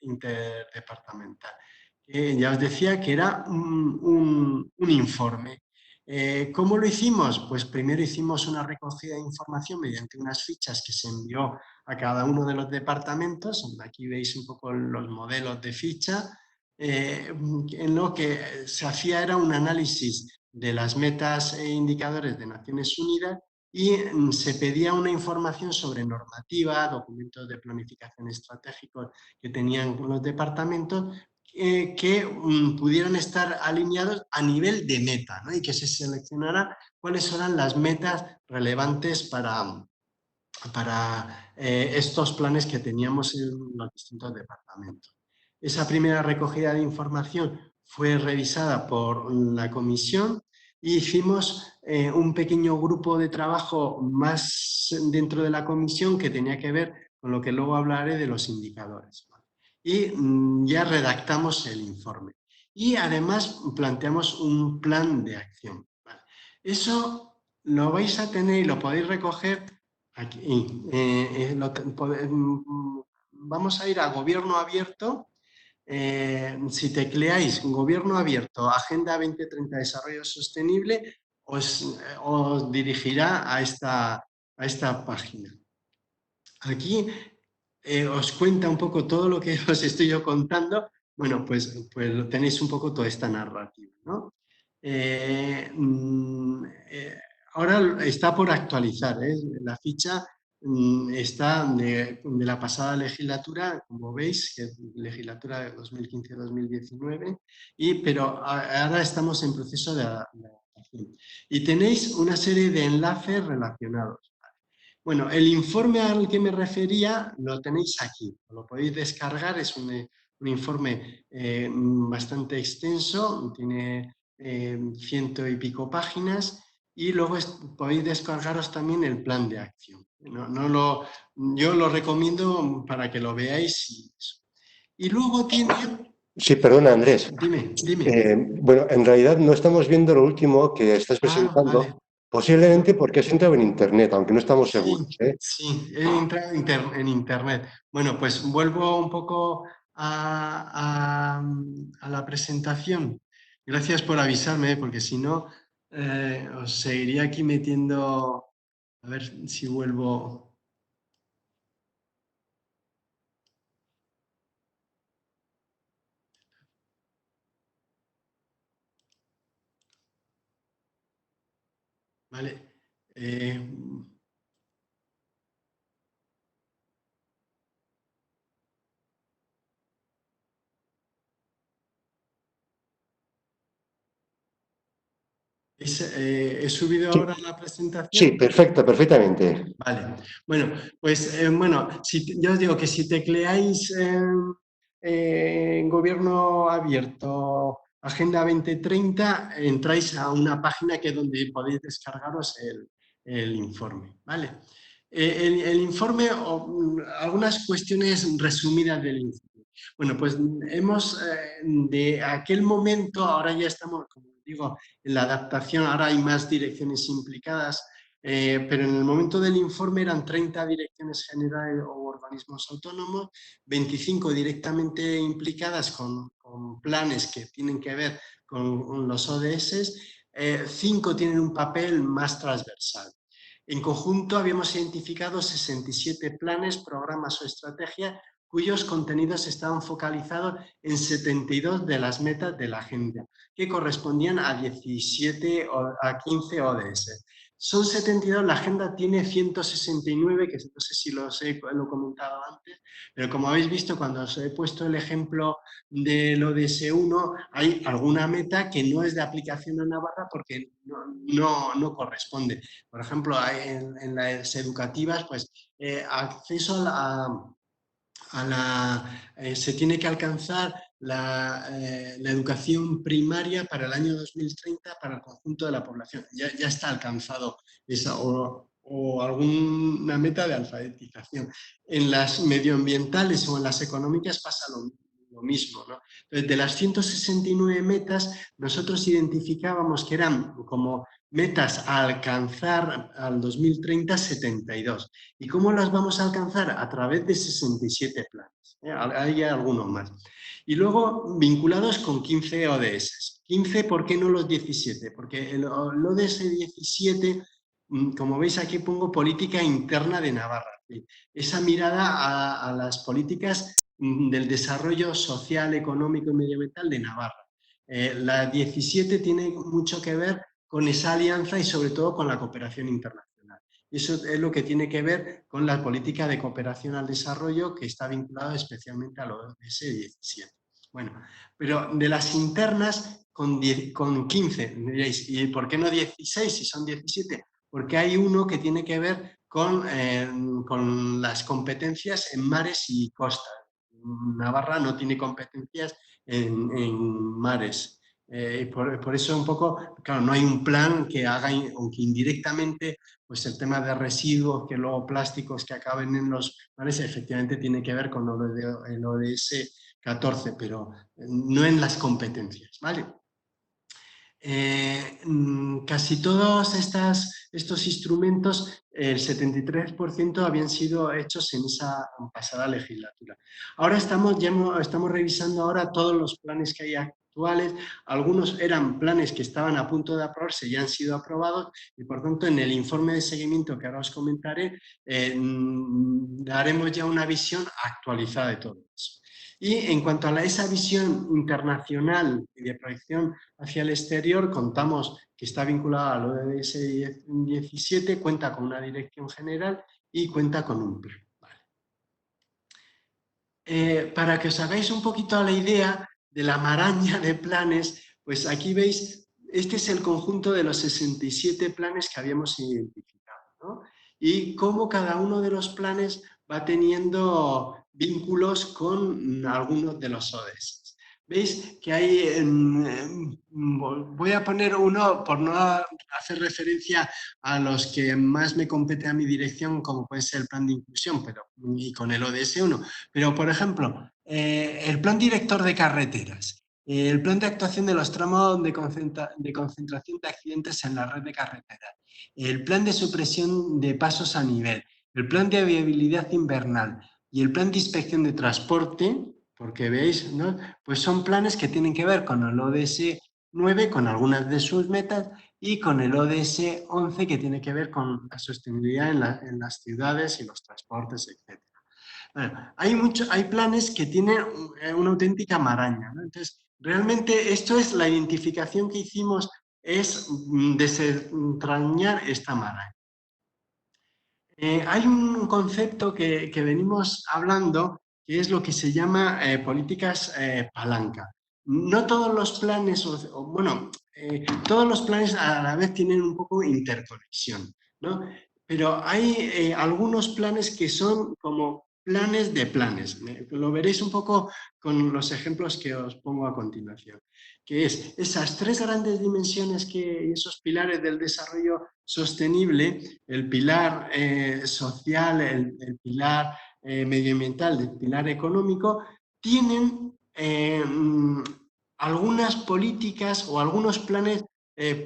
interdepartamental. Ya os decía que era un informe. ¿Cómo lo hicimos? Pues primero hicimos una recogida de información mediante unas fichas que se envió a cada uno de los departamentos. Aquí veis un poco los modelos de ficha. En lo que se hacía era un análisis de las metas e indicadores de Naciones Unidas y se pedía una información sobre normativa, documentos de planificación estratégicos que tenían los departamentos que pudieran estar alineados a nivel de meta, ¿no? Y que se seleccionara cuáles eran las metas relevantes para estos planes que teníamos en los distintos departamentos. Esa primera recogida de información fue revisada por la comisión y hicimos un pequeño grupo de trabajo más dentro de la comisión que tenía que ver con lo que luego hablaré de los indicadores. Y ya redactamos el informe. Y además planteamos un plan de acción. ¿Vale? Eso lo vais a tener y lo podéis recoger aquí. Vamos a ir a Gobierno Abierto. Si tecleáis Gobierno Abierto, Agenda 2030 Desarrollo Sostenible, os dirigirá a esta página. Aquí os cuenta un poco todo lo que os estoy yo contando. Bueno, pues tenéis un poco toda esta narrativa, ¿no? Eh, mm, eh, Ahora está por actualizar, ¿eh? La ficha está de la pasada legislatura, como veis, que es legislatura de 2015-2019, pero ahora estamos en proceso de adaptación. Y tenéis una serie de enlaces relacionados. Bueno, el informe al que me refería lo tenéis aquí, lo podéis descargar, es un informe bastante extenso, tiene ciento y pico páginas y luego podéis descargaros también el plan de acción. Yo lo recomiendo para que lo veáis. Y luego tiene... Sí, perdona, Andrés. Dime. Bueno, en realidad no estamos viendo lo último que estás Ah, vale. presentando, posiblemente porque has entrado en Internet, aunque no estamos seguros, Sí, ¿eh? sí, he entrado en internet. Bueno, pues vuelvo un poco a la presentación. Gracias por avisarme, porque si no, os seguiría aquí metiendo. A ver si vuelvo. Vale. Eh, ¿He subido Sí, ahora la sí, presentación? perfecto, perfectamente. Vale, bueno, pues ya os digo que si tecleáis en Gobierno Abierto Agenda 2030, entráis a una página que es donde podéis descargaros el informe, ¿vale? El informe, algunas cuestiones resumidas del informe. Bueno, pues de aquel momento, ahora ya estamos, como digo, en la adaptación, ahora hay más direcciones implicadas, pero en el momento del informe eran 30 direcciones generales o organismos autónomos, 25 directamente implicadas con planes que tienen que ver con los ODS, 5 tienen un papel más transversal. En conjunto habíamos identificado 67 planes, programas o estrategias cuyos contenidos estaban focalizados en 72 de las metas de la agenda, que correspondían a 17 o a 15 ODS. Son 72, la agenda tiene 169, que no sé si lo he comentado antes, pero como habéis visto cuando os he puesto el ejemplo del ODS 1, hay alguna meta que no es de aplicación a Navarra porque no corresponde. Por ejemplo, en las educativas, pues acceso se tiene que alcanzar la educación primaria para el año 2030 para el conjunto de la población. Ya está alcanzado esa, o alguna meta de alfabetización. En las medioambientales o en las económicas pasa lo mismo, ¿no? Entonces, de las 169 metas, nosotros identificábamos que eran como metas a alcanzar al 2030, 72. ¿Y cómo las vamos a alcanzar? A través de 67 planes. Hay algunos más. Y luego vinculados con 15 ODS. 15, ¿por qué no los 17? Porque el ODS 17, como veis aquí pongo política interna de Navarra. Esa mirada a las políticas del desarrollo social, económico y medioambiental de Navarra. La 17 tiene mucho que ver con esa alianza y sobre todo con la cooperación internacional. Y eso es lo que tiene que ver con la política de cooperación al desarrollo que está vinculada especialmente al ODS 17. Bueno, pero de las internas con 15, diréis, ¿y por qué no 16 si son 17? Porque hay uno que tiene que ver con las competencias en mares y costas. Navarra no tiene competencias en mares. Por eso un poco, claro, no hay un plan que haga, aunque indirectamente, pues el tema de residuos, que luego plásticos que acaben en los mares, efectivamente tiene que ver con el ODS 14, pero no en las competencias, ¿vale? Casi todos estos instrumentos, el 73% habían sido hechos en esa pasada legislatura. Ahora estamos revisando ahora todos los planes que hay actuales. Algunos eran planes que estaban a punto de aprobarse y han sido aprobados y por tanto en el informe de seguimiento que ahora os comentaré daremos ya una visión actualizada de todo eso. Y en cuanto a esa visión internacional y de proyección hacia el exterior, contamos que está vinculada al ODS 17, cuenta con una dirección general y cuenta con un plan. Vale. Para que os hagáis un poquito la idea de la maraña de planes, pues aquí veis, este es el conjunto de los 67 planes que habíamos identificado, ¿no? Y cómo cada uno de los planes va teniendo vínculos con algunos de los ODS. ¿Veis que hay, voy a poner uno por no hacer referencia a los que más me compete a mi dirección, como puede ser el plan de inclusión, pero y con el ODS 1, pero, por ejemplo, el plan director de carreteras, el plan de actuación de los tramos de concentración de accidentes en la red de carreteras, el plan de supresión de pasos a nivel, el plan de viabilidad invernal y el plan de inspección de transporte, porque veis, ¿no? Pues son planes que tienen que ver con el ODS 9, con algunas de sus metas, y con el ODS 11, que tiene que ver con la sostenibilidad en las ciudades y los transportes, etc. Bueno, hay planes que tienen una auténtica maraña, ¿no? Entonces, realmente esto es la identificación que hicimos, es desentrañar esta maraña. Hay un concepto que venimos hablando que es lo que se llama políticas palanca. No todos los planes, bueno, todos los planes a la vez tienen un poco interconexión, ¿no? Pero hay algunos planes que son como planes de planes. Lo veréis un poco con los ejemplos que os pongo a continuación, que es esas tres grandes dimensiones y esos pilares del desarrollo sostenible, el pilar social, el pilar medioambiental, el pilar económico, tienen algunas políticas o algunos planes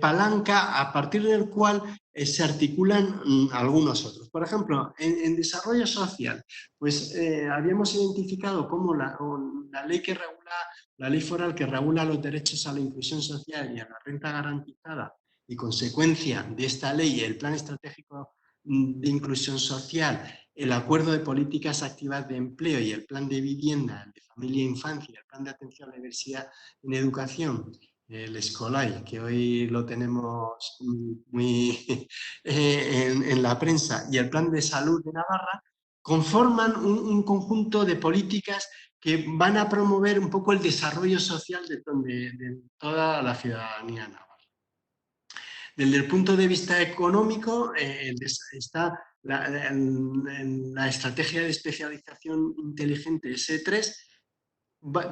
palanca a partir del cual se articulan algunos otros. Por ejemplo, en desarrollo social, pues habíamos identificado cómo la ley que regula, la ley foral que regula los derechos a la inclusión social y a la renta garantizada, y consecuencia de esta ley, el Plan Estratégico de Inclusión Social, el Acuerdo de Políticas Activas de Empleo y el Plan de Vivienda, de Familia e Infancia, y el Plan de Atención a la Diversidad en Educación, el SCOLAI, que hoy lo tenemos muy en la prensa, y el Plan de Salud de Navarra, conforman un conjunto de políticas que van a promover un poco el desarrollo social de toda la ciudadanía navarra. Desde el punto de vista económico, está la estrategia de especialización inteligente S3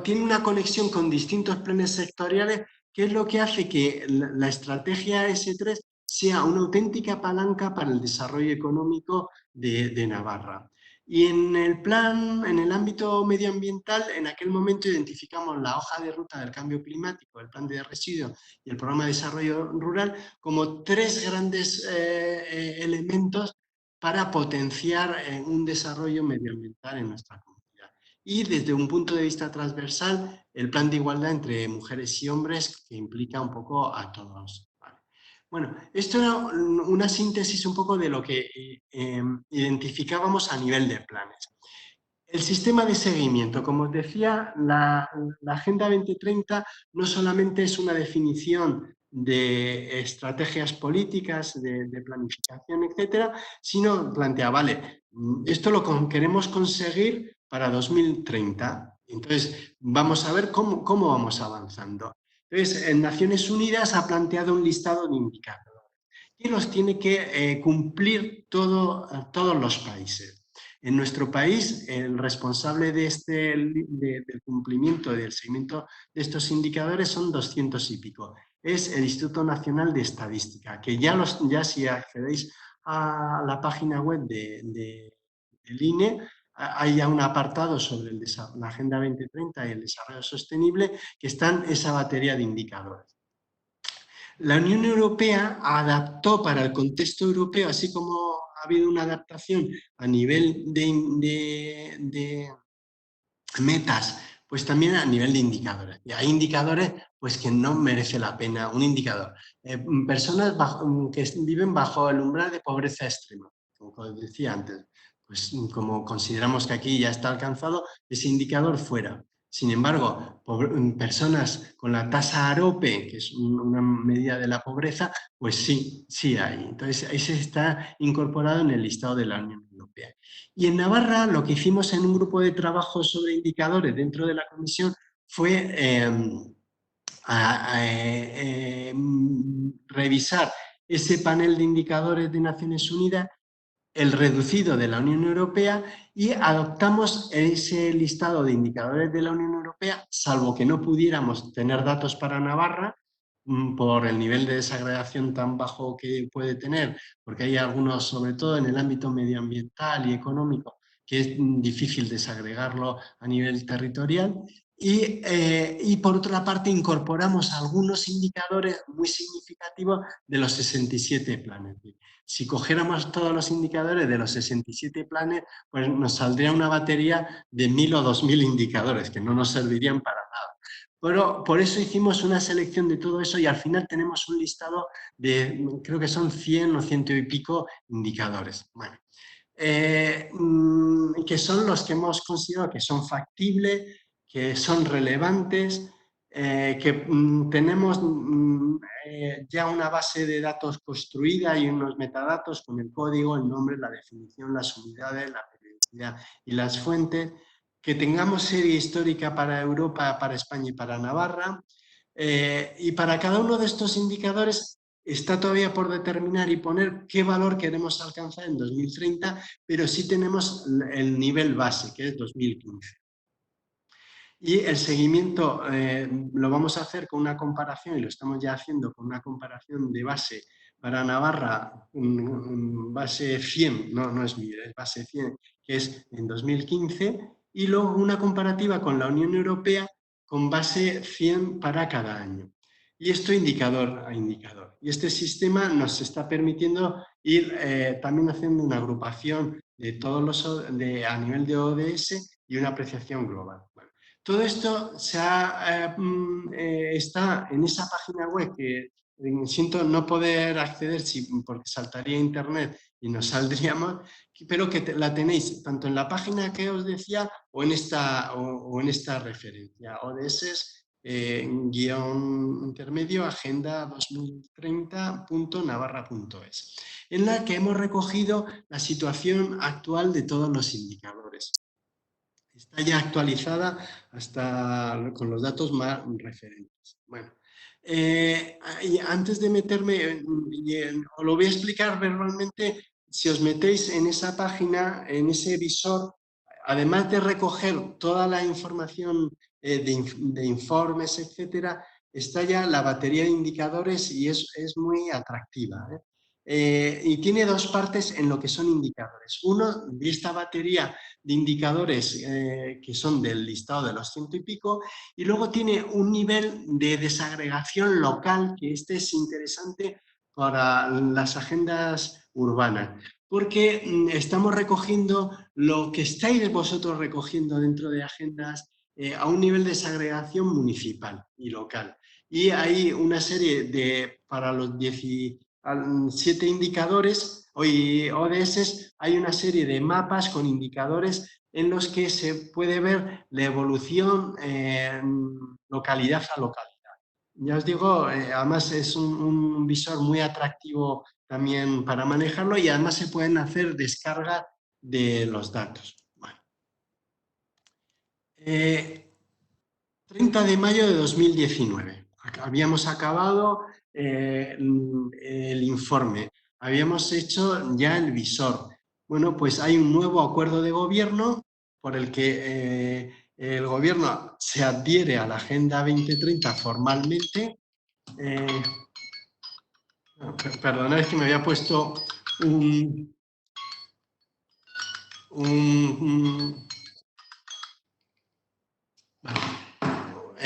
tiene una conexión con distintos planes sectoriales, que es lo que hace que la estrategia S3 sea una auténtica palanca para el desarrollo económico de Navarra. Y en el plan, en el ámbito medioambiental, en aquel momento identificamos la hoja de ruta del cambio climático, el plan de residuos y el programa de desarrollo rural como tres grandes elementos para potenciar un desarrollo medioambiental en nuestra comunidad. Y desde un punto de vista transversal, el plan de igualdad entre mujeres y hombres que implica un poco a todos. Vale. Bueno, esto era una síntesis un poco de lo que identificábamos a nivel de planes. El sistema de seguimiento, como os decía, la Agenda 2030 no solamente es una definición de estrategias políticas, de planificación, etcétera, sino plantea, vale, esto lo queremos conseguir para 2030. Entonces, vamos a ver cómo vamos avanzando. Entonces, en Naciones Unidas ha planteado un listado de indicadores y los tiene que cumplir todos los países. En nuestro país, el responsable del cumplimiento, del seguimiento de estos indicadores son 200 y pico. Es el Instituto Nacional de Estadística, que ya si accedéis a la página web del INE, hay ya un apartado sobre la Agenda 2030 y el desarrollo sostenible, que están esa batería de indicadores. La Unión Europea adaptó para el contexto europeo, así como ha habido una adaptación a nivel de metas, pues también a nivel de indicadores. Y hay indicadores pues, que no merece la pena un indicador. Personas que viven bajo el umbral de pobreza extrema, como decía antes. Pues como consideramos que aquí ya está alcanzado, ese indicador fuera. Sin embargo, personas con la tasa AROPE, que es una medida de la pobreza, pues sí hay. Entonces, ahí se está incorporado en el listado de la Unión Europea. Y en Navarra lo que hicimos en un grupo de trabajo sobre indicadores dentro de la comisión fue revisar ese panel de indicadores de Naciones Unidas, el reducido de la Unión Europea, y adoptamos ese listado de indicadores de la Unión Europea, salvo que no pudiéramos tener datos para Navarra, por el nivel de desagregación tan bajo que puede tener, porque hay algunos, sobre todo en el ámbito medioambiental y económico, que es difícil desagregarlo a nivel territorial. Y por otra parte incorporamos algunos indicadores muy significativos de los 67 planes. Si cogiéramos todos los indicadores de los 67 planes, pues nos saldría una batería de 1000 o 2000 indicadores, que no nos servirían para nada. Pero por eso hicimos una selección de todo eso y al final tenemos un listado de, creo que son 100 o 100 y pico indicadores. Bueno, que son los que hemos considerado que son factibles, que son relevantes, que tenemos ya una base de datos construida y unos metadatos con el código, el nombre, la definición, las unidades, la periodicidad y las fuentes, que tengamos serie histórica para Europa, para España y para Navarra. Y para cada uno de estos indicadores está todavía por determinar y poner qué valor queremos alcanzar en 2030, pero sí tenemos el nivel base, que es 2015. Y el seguimiento lo vamos a hacer con una comparación, y lo estamos ya haciendo con una comparación de base para Navarra, base 100, no es 1000, es base 100, que es en 2015, y luego una comparativa con la Unión Europea con base 100 para cada año. Y esto indicador a indicador. Y este sistema nos está permitiendo ir también haciendo una agrupación de todos los a nivel de ODS y una apreciación global. Bueno, todo esto está en esa página web que siento no poder acceder porque saltaría internet y nos saldríamos, pero que la tenéis tanto en la página que os decía o en esta referencia, ODS guión intermedio agenda 2030.navarra.es, en la que hemos recogido la situación actual de todos los indicadores. Está ya actualizada hasta con los datos más referentes. Bueno, Y antes de meterme, os lo voy a explicar verbalmente, si os metéis en esa página, en ese visor, además de recoger toda la información de informes, etcétera, está ya la batería de indicadores y es muy atractiva. Y tiene dos partes en lo que son indicadores. Uno, de esta batería de indicadores que son del listado de los ciento y pico, y luego tiene un nivel de desagregación local, que este es interesante para las agendas urbanas, porque estamos recogiendo lo que estáis vosotros recogiendo dentro de agendas a un nivel de desagregación municipal y local. Y hay una serie de, para los 17 indicadores, hoy ODS, hay una serie de mapas con indicadores en los que se puede ver la evolución localidad a localidad. Ya os digo, además es un visor muy atractivo también para manejarlo y además se pueden hacer descarga de los datos. Bueno. 30 de mayo de 2019. Habíamos acabado el informe, habíamos hecho ya el visor. Bueno, pues hay un nuevo acuerdo de gobierno por el que el gobierno se adhiere a la Agenda 2030 formalmente. Perdonad, es que me había puesto un, un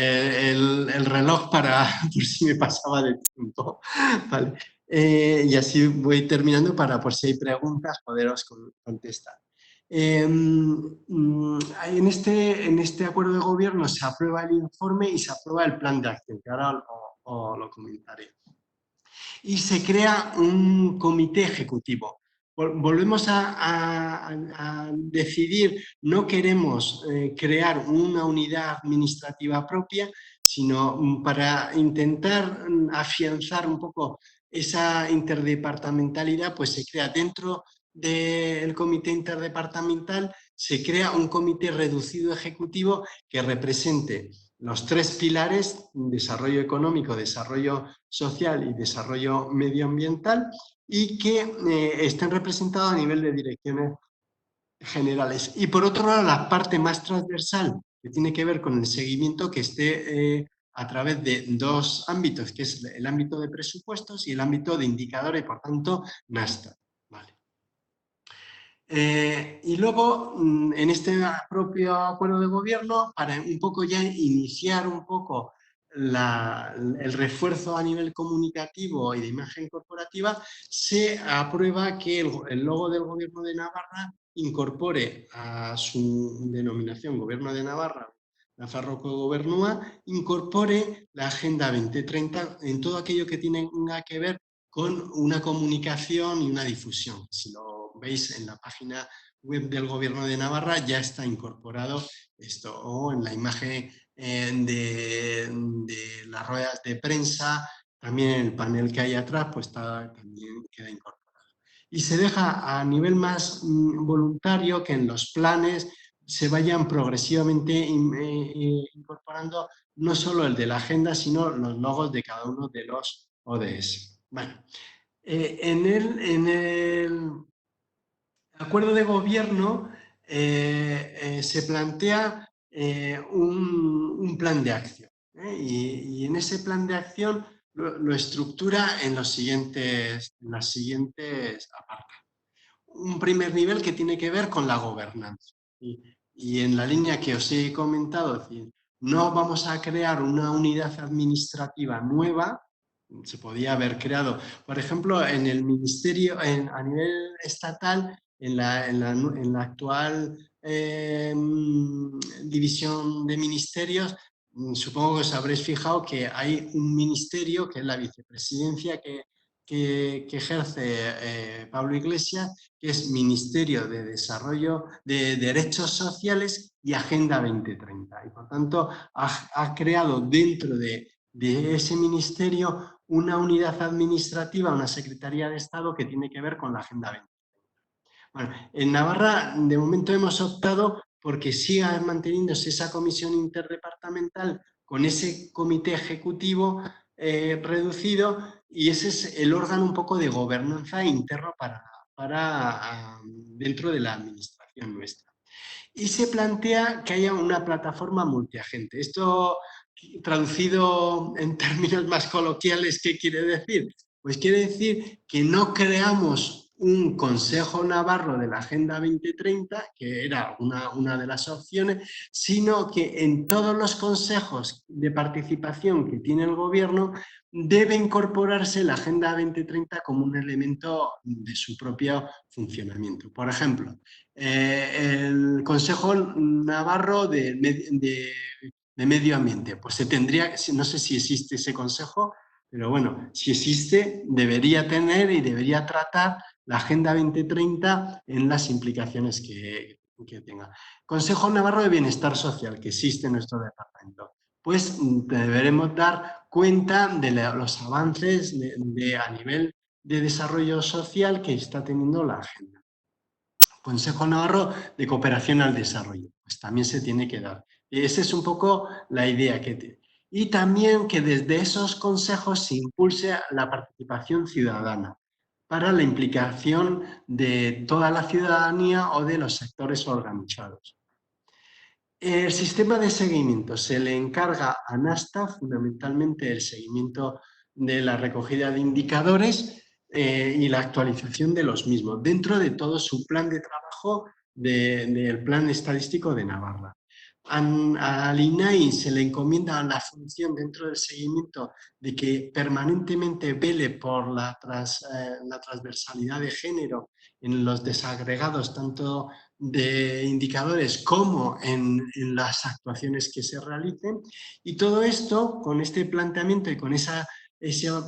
el reloj para por si me pasaba de tiempo. Vale. Y así voy terminando para por si hay preguntas poderos contestar. En este acuerdo de gobierno se aprueba el informe y se aprueba el plan de acción, que ahora os lo comentaré. Y se crea un comité ejecutivo. Volvemos a decidir, no queremos crear una unidad administrativa propia, sino para intentar afianzar un poco esa interdepartamentalidad, pues se crea dentro del comité interdepartamental, se crea un comité reducido ejecutivo que represente los tres pilares: desarrollo económico, desarrollo social y desarrollo medioambiental, y que estén representados a nivel de direcciones generales. Y por otro lado, la parte más transversal, que tiene que ver con el seguimiento, que esté a través de dos ámbitos, que es el ámbito de presupuestos y el ámbito de indicadores, y por tanto, NASTA. Vale. Y luego, en este propio acuerdo de gobierno, para un poco ya iniciar un poco el refuerzo a nivel comunicativo y de imagen corporativa, se aprueba que el logo del Gobierno de Navarra incorpore a su denominación Gobierno de Navarra, Nafarroako Gobernua, incorpore la Agenda 2030 en todo aquello que tenga que ver con una comunicación y una difusión. Si lo veis en la página web del Gobierno de Navarra, ya está incorporado esto, o en la imagen de las ruedas de prensa, también en el panel que hay atrás, pues también queda incorporado. Y se deja a nivel más voluntario que en los planes se vayan progresivamente incorporando no solo el de la agenda, sino los logos de cada uno de los ODS. Bueno, en el acuerdo de gobierno se plantea un plan de acción. Y en ese plan de acción lo estructura en las siguientes apartados. Un primer nivel que tiene que ver con la gobernanza. Y en la línea que os he comentado, es decir, no vamos a crear una unidad administrativa nueva. Se podía haber creado, por ejemplo, en el ministerio, a nivel estatal, en la actual división de ministerios, supongo que os habréis fijado que hay un ministerio, que es la vicepresidencia que ejerce Pablo Iglesias, que es Ministerio de Desarrollo de Derechos Sociales y Agenda 2030. Y por tanto ha creado dentro de ese ministerio una unidad administrativa, una Secretaría de Estado que tiene que ver con la Agenda 2030. Bueno, en Navarra de momento hemos optado porque siga manteniéndose esa comisión interdepartamental con ese comité ejecutivo reducido, y ese es el órgano un poco de gobernanza interno dentro de la administración nuestra. Y se plantea que haya una plataforma multiagente. Esto, traducido en términos más coloquiales, ¿qué quiere decir? Pues quiere decir que no creamos un Consejo Navarro de la Agenda 2030, que era una de las opciones, sino que en todos los consejos de participación que tiene el gobierno debe incorporarse la Agenda 2030 como un elemento de su propio funcionamiento. Por ejemplo, el Consejo Navarro de Medio Ambiente. Pues se tendría, no sé si existe ese consejo, pero bueno, si existe, debería tener y debería tratar la Agenda 2030 en las implicaciones que tenga. Consejo Navarro de Bienestar Social, que existe en nuestro departamento. Pues deberemos dar cuenta de los avances a nivel de desarrollo social que está teniendo la agenda. Consejo Navarro de Cooperación al Desarrollo, pues también se tiene que dar. Esa es un poco la idea que tiene. Y también que desde esos consejos se impulse la participación ciudadana para la implicación de toda la ciudadanía o de los sectores organizados. El sistema de seguimiento se le encarga a NASTA fundamentalmente el seguimiento de la recogida de indicadores y la actualización de los mismos dentro de todo su plan de trabajo del Plan Estadístico de Navarra. Al INAI se le encomienda la función dentro del seguimiento de que permanentemente vele por la transversalidad de género en los desagregados tanto de indicadores como en las actuaciones que se realicen, y todo esto con este planteamiento y con esa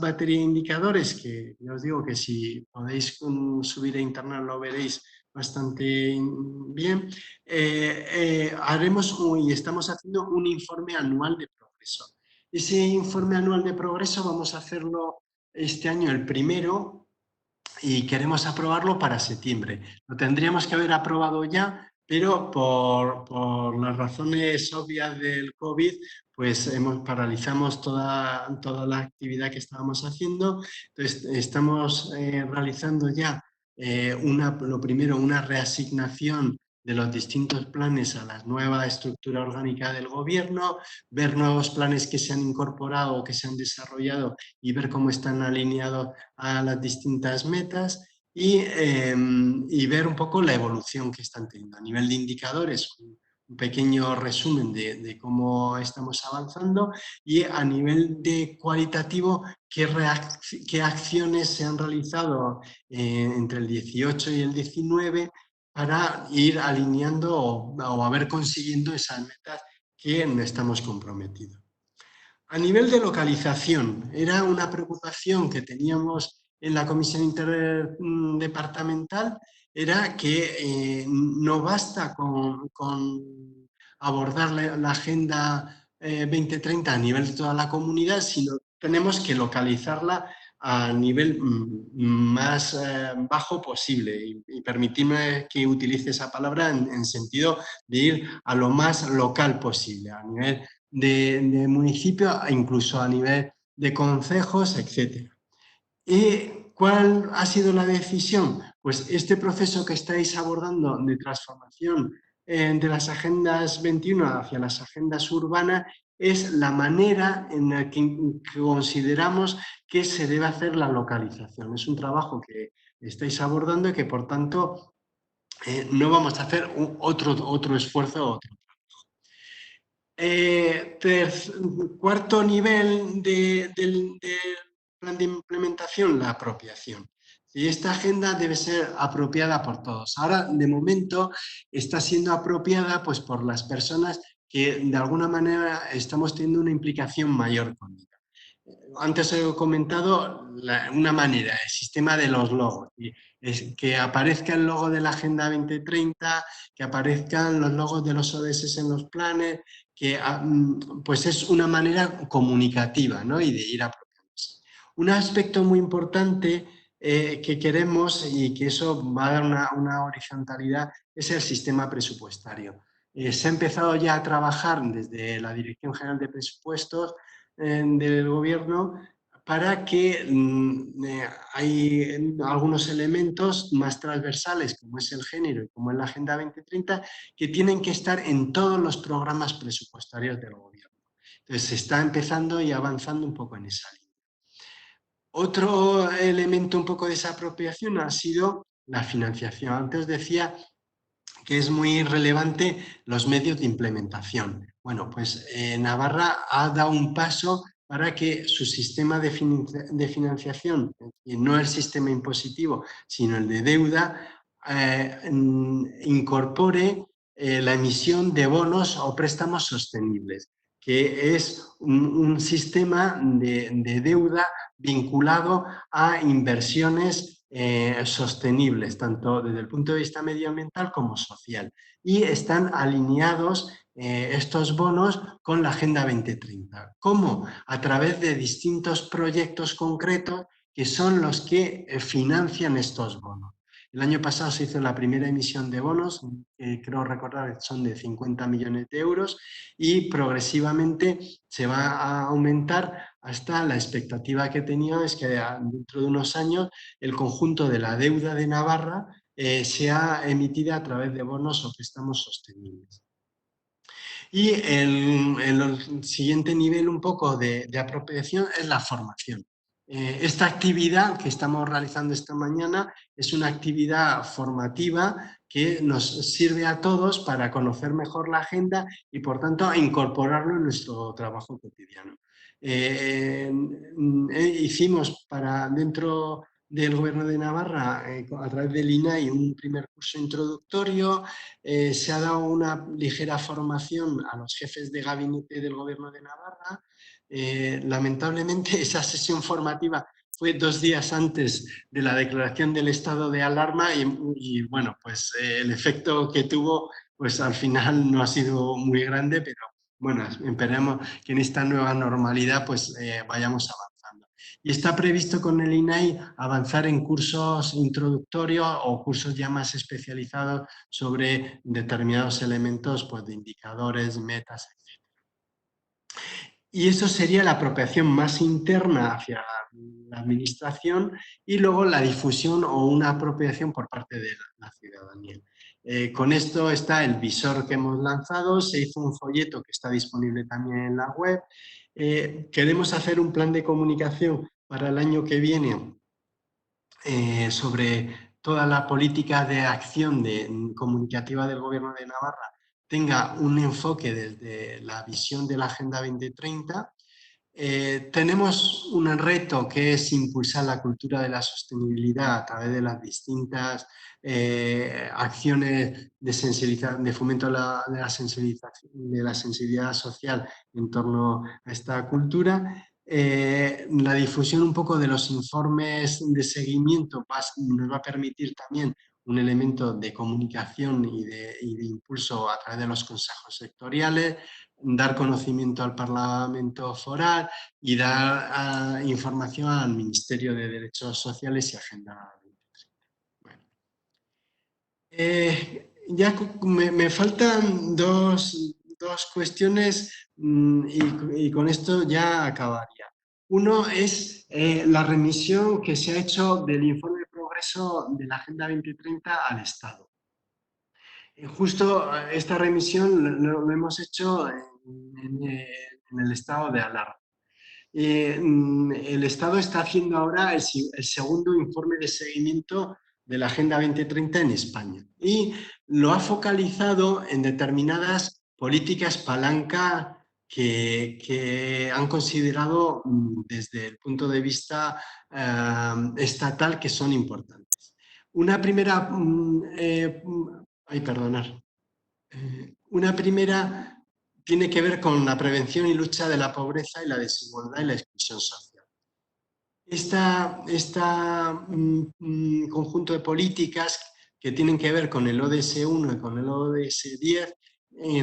batería de indicadores que ya os digo que si podéis subir a internet lo veréis bastante bien, haremos y estamos haciendo un informe anual de progreso. Ese informe anual de progreso vamos a hacerlo este año el primero y queremos aprobarlo para septiembre. Lo tendríamos que haber aprobado ya, pero por las razones obvias del COVID, pues paralizamos toda la actividad que estábamos haciendo. Entonces, estamos realizando ya lo primero, una reasignación de los distintos planes a la nueva estructura orgánica del gobierno, ver nuevos planes que se han incorporado o que se han desarrollado y ver cómo están alineados a las distintas metas y ver un poco la evolución que están teniendo. A nivel de indicadores, un pequeño resumen de cómo estamos avanzando, y a nivel de cualitativo, qué acciones se han realizado entre el 18 y el 19 para ir alineando o haber consiguiendo esas metas que estamos comprometidos. A nivel de localización, era una preocupación que teníamos en la comisión interdepartamental, era que no basta con abordar la Agenda 2030 a nivel de toda la comunidad, sino tenemos que localizarla a nivel más bajo posible. Y permitidme que utilice esa palabra en sentido de ir a lo más local posible, a nivel de municipio e incluso a nivel de concejos, etc. ¿Y cuál ha sido la decisión? Pues este proceso que estáis abordando de transformación de las agendas 21 hacia las agendas urbanas es la manera en la que consideramos que se debe hacer la localización. Es un trabajo que estáis abordando y que, por tanto, no vamos a hacer otro esfuerzo. Cuarto nivel del plan de implementación, la apropiación. Y esta agenda debe ser apropiada por todos. Ahora, de momento, está siendo apropiada pues, por las personas que de alguna manera estamos teniendo una implicación mayor con ella. Antes he comentado una manera, el sistema de los logos. Que aparezca el logo de la Agenda 2030, que aparezcan los logos de los ODS en los planes, que pues es una manera comunicativa, ¿no? Y de ir apropiándose. Un aspecto muy importante que queremos y que eso va a dar una horizontalidad es el sistema presupuestario. Se ha empezado ya a trabajar desde la Dirección General de Presupuestos del gobierno para que hay algunos elementos más transversales, como es el género y como es la Agenda 2030, que tienen que estar en todos los programas presupuestarios del gobierno. Entonces, se está empezando y avanzando un poco en esa línea. Otro elemento un poco de esa apropiación ha sido la financiación. Antes decía que es muy relevante los medios de implementación. Bueno, pues Navarra ha dado un paso para que su sistema de financiación, y no el sistema impositivo, sino el de deuda, incorpore la emisión de bonos o préstamos sostenibles, que es un sistema de deuda vinculado a inversiones sostenibles, tanto desde el punto de vista medioambiental como social. Y están alineados estos bonos con la Agenda 2030. ¿Cómo? A través de distintos proyectos concretos que son los que financian estos bonos. El año pasado se hizo la primera emisión de bonos, creo recordar que son de 50 millones de euros, y progresivamente se va a aumentar hasta la expectativa que tenía es que dentro de unos años el conjunto de la deuda de Navarra sea emitida a través de bonos o préstamos sostenibles. Y el siguiente nivel un poco de apropiación es la formación. Esta actividad que estamos realizando esta mañana es una actividad formativa que nos sirve a todos para conocer mejor la agenda y, por tanto, a incorporarlo en nuestro trabajo cotidiano. Hicimos dentro del Gobierno de Navarra, a través del INAI, un primer curso introductorio. Se ha dado una ligera formación a los jefes de gabinete del Gobierno de Navarra. Lamentablemente, esa sesión formativa fue 2 días antes de la declaración del estado de alarma y bueno, pues el efecto que tuvo, pues al final no ha sido muy grande, pero bueno, esperemos que en esta nueva normalidad pues vayamos avanzando. Y está previsto con el INAI avanzar en cursos introductorios o cursos ya más especializados sobre determinados elementos pues, de indicadores, metas, etc. Y eso sería la apropiación más interna hacia la administración y luego la difusión o una apropiación por parte de la ciudadanía. Con esto está el visor que hemos lanzado, se hizo un folleto que está disponible también en la web. Queremos hacer un plan de comunicación para el año que viene sobre toda la política de acción comunicativa del Gobierno de Navarra tenga un enfoque desde la visión de la Agenda 2030. Tenemos un reto que es impulsar la cultura de la sostenibilidad a través de las distintas acciones de fomento de la sensibilidad social en torno a esta cultura. La difusión un poco de los informes de seguimiento nos va a permitir también un elemento de comunicación y de impulso a través de los consejos sectoriales, dar conocimiento al Parlamento foral y dar información al Ministerio de Derechos Sociales y Agenda 2030. Bueno. Ya me faltan dos cuestiones y con esto ya acabaría. Uno es la remisión que se ha hecho del informe de progreso de la Agenda 2030 al Estado. Justo esta remisión lo hemos hecho en el estado de alarma. El Estado está haciendo ahora el segundo informe de seguimiento de la Agenda 2030 en España y lo ha focalizado en determinadas políticas palanca que han considerado desde el punto de vista estatal que son importantes. Una primera, una primera tiene que ver con la prevención y lucha de la pobreza y la desigualdad y la exclusión social. Conjunto de políticas que tienen que ver con el ODS 1 y con el ODS 10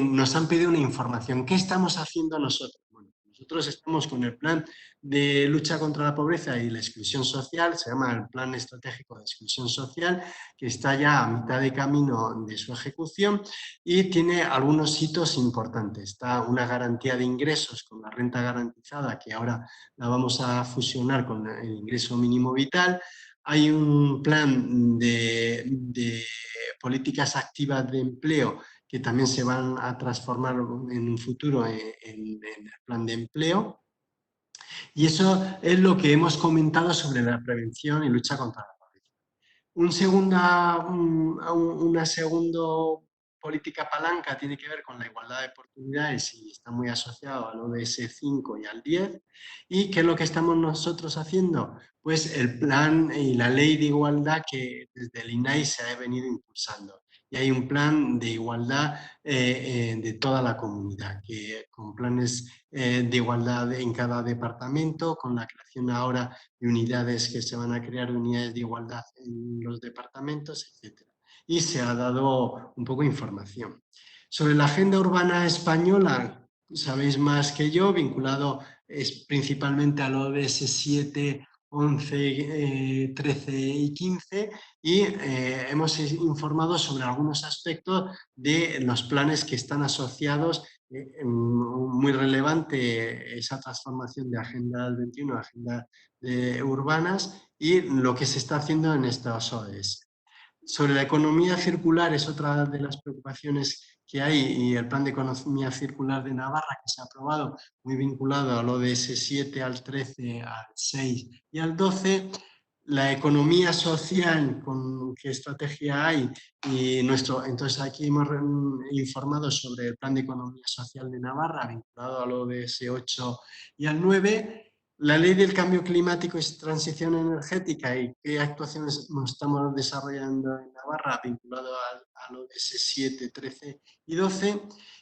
nos han pedido una información. ¿Qué estamos haciendo nosotros? Bueno, Nosotros estamos con el plan de lucha contra la pobreza y la exclusión social, se llama el Plan Estratégico de Exclusión Social, que está ya a mitad de camino de su ejecución y tiene algunos hitos importantes. Está una garantía de ingresos con la renta garantizada, que ahora la vamos a fusionar con el ingreso mínimo vital. Hay un plan de políticas activas de empleo que también se van a transformar en un futuro en el plan de empleo. Y eso es lo que hemos comentado sobre la prevención y lucha contra la pobreza. Una segunda política palanca tiene que ver con la igualdad de oportunidades y está muy asociado al ODS 5 y al 10. ¿Y qué es lo que estamos nosotros haciendo? Pues el plan y la ley de igualdad que desde el INAI se ha venido impulsando. Y hay un plan de igualdad de toda la comunidad, con planes de igualdad en cada departamento, con la creación ahora de unidades que se van a crear, unidades de igualdad en los departamentos, etc. Y se ha dado un poco de información. Sobre la agenda urbana española, sabéis más que yo, vinculado es principalmente al ODS 7, 11, 13 y 15, y hemos informado sobre algunos aspectos de los planes que están asociados. Muy relevante esa transformación de Agenda 21 a Agenda urbanas y lo que se está haciendo en estos ODS. Sobre la economía circular es otra de las preocupaciones que hay y el plan de economía circular de Navarra que se ha aprobado, muy vinculado al ODS 7, al 13, al 6 y al 12. La economía social, con qué estrategia hay y entonces aquí hemos informado sobre el plan de economía social de Navarra vinculado al ODS 8 y al 9. La ley del cambio climático y transición energética y qué actuaciones nos estamos desarrollando en Navarra vinculado al ODS 7, 13 y 12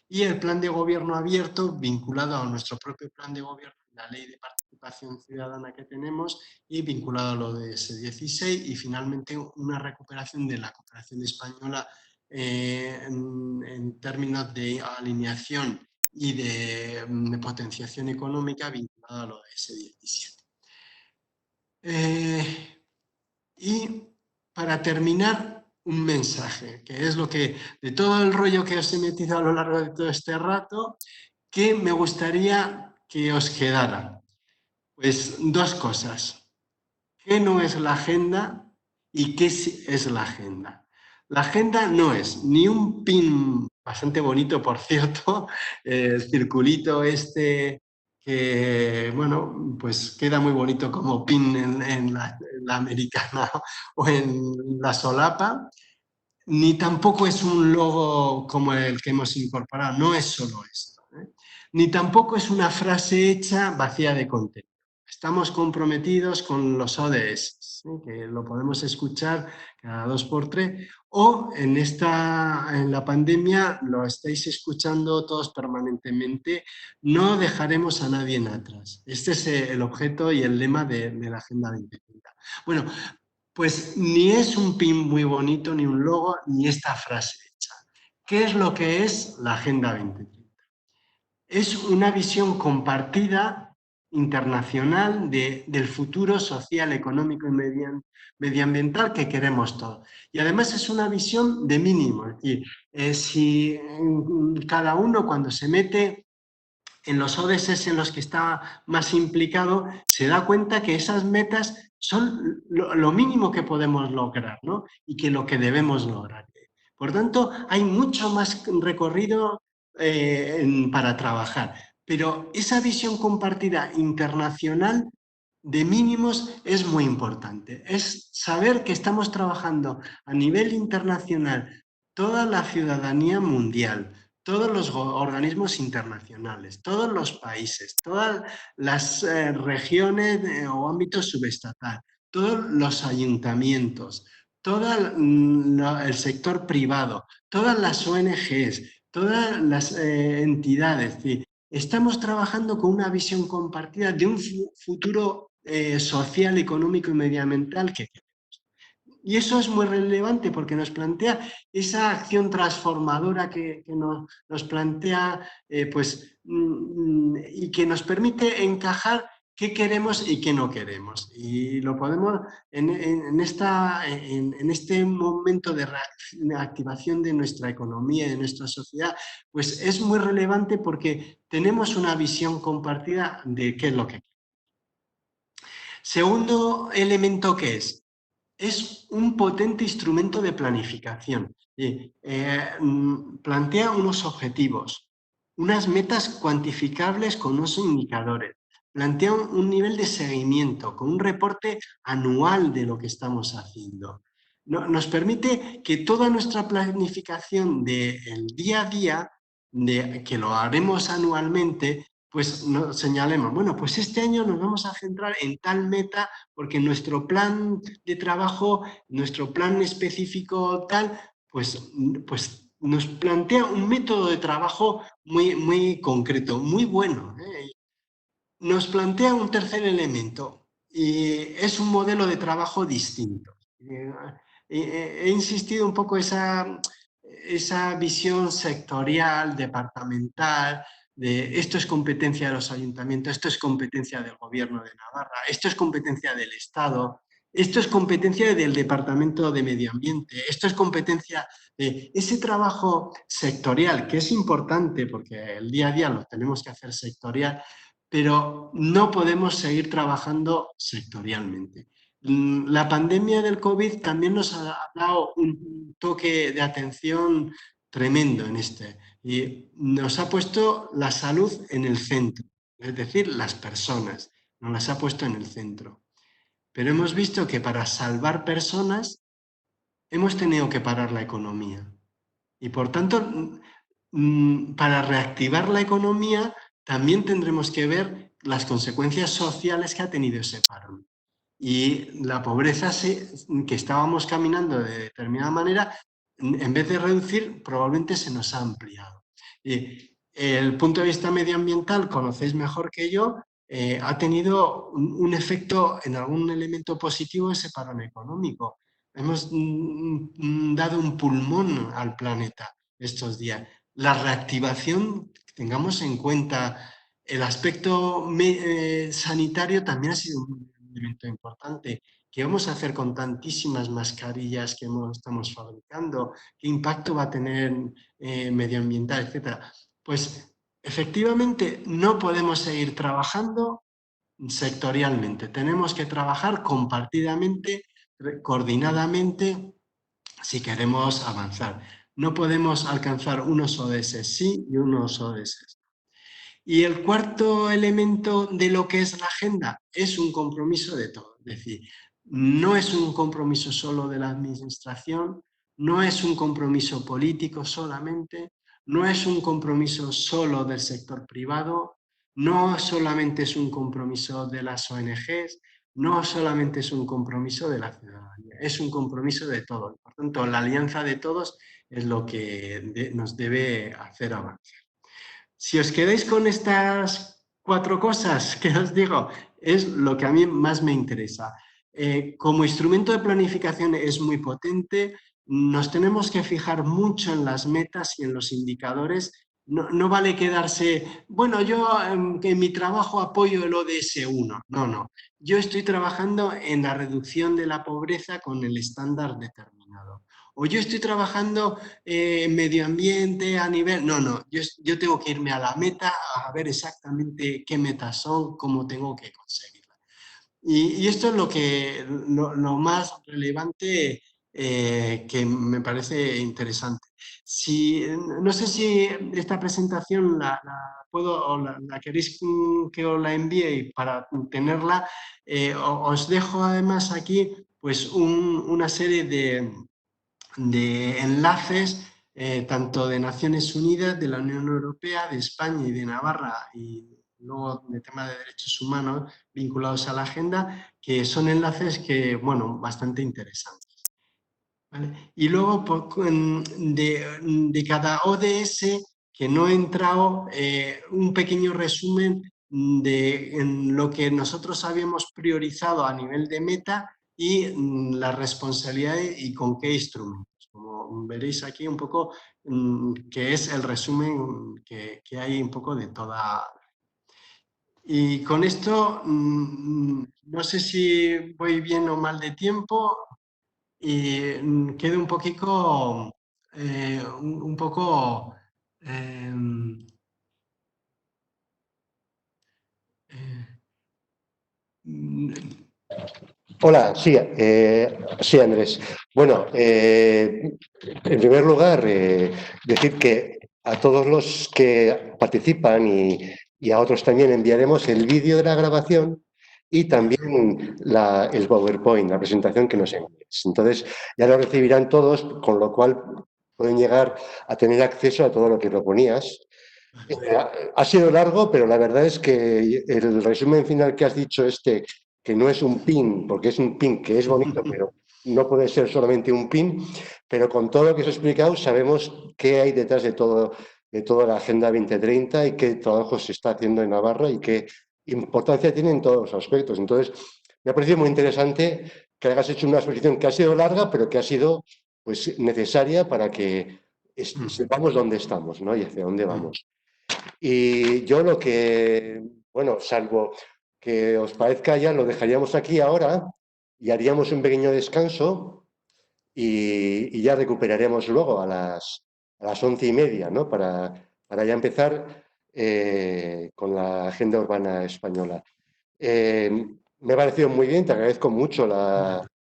y el plan de gobierno abierto vinculado a nuestro propio plan de gobierno, la ley de participación ciudadana que tenemos y vinculado al ODS 16 y finalmente una recuperación de la cooperación española en términos de alineación y de potenciación económica vinculada a lo de ese 17. Y para terminar, un mensaje, que es lo que, de todo el rollo que os he metido a lo largo de todo este rato, que me gustaría que os quedara. Pues dos cosas. ¿Qué no es la agenda y qué es la agenda? La agenda no es ni un pin bastante bonito, por cierto, el circulito este que, bueno, pues queda muy bonito como pin en la americana o en la solapa, ni tampoco es un logo como el que hemos incorporado, no es solo esto, ¿eh? Ni tampoco es una frase hecha vacía de contenido. Estamos comprometidos con los ODS, ¿sí? Que lo podemos escuchar cada 2 por 3, o en la pandemia lo estáis escuchando todos permanentemente, no dejaremos a nadie en atrás. Este es el objeto y el lema de la Agenda 2030. Bueno, pues ni es un pin muy bonito, ni un logo, ni esta frase hecha. ¿Qué es lo que es la Agenda 2030? Es una visión compartida internacional del futuro social, económico y medioambiental que queremos todos. Y además es una visión de mínimo, es decir, si cada uno cuando se mete en los ODS en los que está más implicado, se da cuenta que esas metas son lo mínimo que podemos lograr, ¿no? Y que lo que debemos lograr. Por tanto, hay mucho más recorrido para trabajar, pero esa visión compartida internacional de mínimos es muy importante. Es saber que estamos trabajando a nivel internacional toda la ciudadanía mundial, todos los organismos internacionales, todos los países, todas las regiones o ámbitos subestatales, todos los ayuntamientos, todo el sector privado, todas las ONGs, todas las entidades. Estamos trabajando con una visión compartida de un futuro social, económico y medioambiental que queremos. Y eso es muy relevante porque nos plantea esa acción transformadora que nos plantea y que nos permite encajar qué queremos y qué no queremos. Y lo podemos, en este momento de reactivación de nuestra economía y de nuestra sociedad, pues es muy relevante porque tenemos una visión compartida de qué es lo que queremos. Segundo elemento que es un potente instrumento de planificación. Plantea unos objetivos, unas metas cuantificables con unos indicadores, plantea un nivel de seguimiento con un reporte anual de lo que estamos haciendo. Nos permite que toda nuestra planificación del día a día, que lo haremos anualmente, pues nos señalemos, bueno, pues este año nos vamos a centrar en tal meta porque nuestro plan de trabajo, nuestro plan específico tal, pues nos plantea un método de trabajo muy concreto, muy bueno. Nos plantea un tercer elemento y es un modelo de trabajo distinto. He insistido un poco esa visión sectorial, departamental, de esto es competencia de los ayuntamientos, esto es competencia del gobierno de Navarra, esto es competencia del Estado, esto es competencia del Departamento de Medio Ambiente, esto es competencia de ese trabajo sectorial, que es importante porque el día a día lo tenemos que hacer sectorial, pero no podemos seguir trabajando sectorialmente. La pandemia del COVID también nos ha dado un toque de atención tremendo en y nos ha puesto la salud en el centro, es decir, las personas, nos las ha puesto en el centro. Pero hemos visto que para salvar personas hemos tenido que parar la economía. Y por tanto, para reactivar la economía también tendremos que ver las consecuencias sociales que ha tenido ese parón. Y la pobreza que estábamos caminando de determinada manera, en vez de reducir, probablemente se nos ha ampliado. El punto de vista medioambiental, conocéis mejor que yo, ha tenido un efecto en algún elemento positivo ese parón económico. Hemos dado un pulmón al planeta estos días. La reactivación, tengamos en cuenta, el aspecto sanitario también ha sido un elemento importante. ¿Qué vamos a hacer con tantísimas mascarillas que estamos fabricando? ¿Qué impacto va a tener medioambiental, etcétera? Pues efectivamente no podemos seguir trabajando sectorialmente. Tenemos que trabajar compartidamente, coordinadamente, si queremos avanzar. No podemos alcanzar unos ODS sí y unos ODS. Y el cuarto elemento de lo que es la agenda es un compromiso de todo. Es decir, no es un compromiso solo de la administración, no es un compromiso político solamente, no es un compromiso solo del sector privado, no solamente es un compromiso de las ONGs, no solamente es un compromiso de la ciudadanía, es un compromiso de todos. Por tanto, la alianza de todos es lo que nos debe hacer avanzar. Si os quedáis con estas cuatro cosas que os digo, es lo que a mí más me interesa. Como instrumento de planificación es muy potente, nos tenemos que fijar mucho en las metas y en los indicadores. No vale quedarse, bueno, yo en mi trabajo apoyo el ODS 1. No, no. Yo estoy trabajando en la reducción de la pobreza con el estándar determinado. O yo estoy trabajando en medio ambiente a nivel... No, no, yo tengo que irme a la meta a ver exactamente qué metas son, cómo tengo que conseguirlas. Y esto es lo más relevante que me parece interesante. No sé si esta presentación puedo o la queréis que os la envíe para tenerla. Os dejo además aquí pues una serie de enlaces, tanto de Naciones Unidas, de la Unión Europea, de España y de Navarra, y luego de tema de derechos humanos vinculados a la agenda, que son enlaces que, bueno, bastante interesantes. ¿Vale? Y luego de cada ODS, que no he entrado, un pequeño resumen de en lo que nosotros habíamos priorizado a nivel de meta y la responsabilidad y con qué instrumentos. Como veréis aquí un poco, que es el resumen que hay un poco de toda. Y con esto, no sé si voy bien o mal de tiempo y quedo un poquito, un poco, em, eh, mm, Hola, sí, sí, Andrés. Bueno, en primer lugar, decir que a todos los que participan y a otros también enviaremos el vídeo de la grabación y de acuerdo. también el PowerPoint, la presentación que nos envíes. Entonces, ya lo recibirán todos, con lo cual pueden llegar a tener acceso a todo lo que proponías. Eh, ha sido largo, pero la verdad es que el resumen final que has dicho, que no es un pin, porque es un pin que es bonito, pero no puede ser solamente un pin, pero con todo lo que os he explicado sabemos qué hay detrás de toda la Agenda 2030 y qué trabajo se está haciendo en Navarra y qué importancia tiene en todos los aspectos. Entonces, me ha parecido muy interesante que hayas hecho una exposición que ha sido larga, pero que ha sido pues, necesaria para que sepamos dónde estamos, ¿no? Y hacia dónde vamos. Y yo lo que, bueno, salvo que os parezca ya, lo dejaríamos aquí ahora y haríamos un pequeño descanso y ya recuperaremos luego a las 11:30, ¿no? Para ya empezar con la agenda urbana española. Me ha parecido muy bien, te agradezco mucho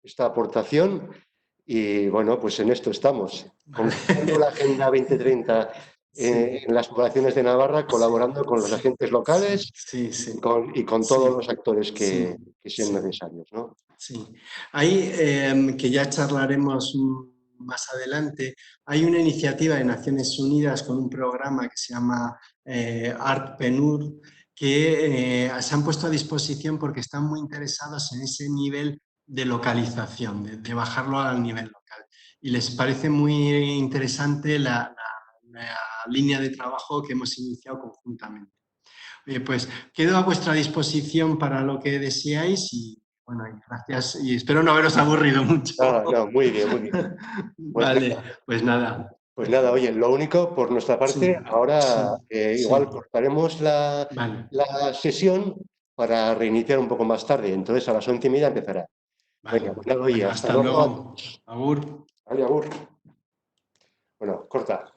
esta aportación y bueno, pues en esto estamos, concretando la Agenda 2030 Sí, en las poblaciones de Navarra, sí, colaborando con los sí, agentes locales sí, sí, y con todos sí, los actores sí, que sean sí. necesarios, ¿no? Sí, hay, que ya charlaremos más adelante, hay una iniciativa de Naciones Unidas con un programa que se llama ART-PNUR, que se han puesto a disposición porque están muy interesados en ese nivel de localización, de bajarlo al nivel local. Y les parece muy interesante la línea de trabajo que hemos iniciado conjuntamente. Pues quedo a vuestra disposición para lo que deseáis y bueno, y gracias y espero no haberos aburrido mucho. Ah, no, muy bien, muy bien. Pues Vale, nada, pues nada. pues nada, oye, lo único por nuestra parte, Sí, ahora sí, igual sí. cortaremos Vale, la sesión para reiniciar un poco más tarde, entonces a las 11:30 empezará. vale. Venga, pues nada, oye, Bueno, hasta hasta luego a luego. todos. Agur. Vale, agur. Bueno, corta.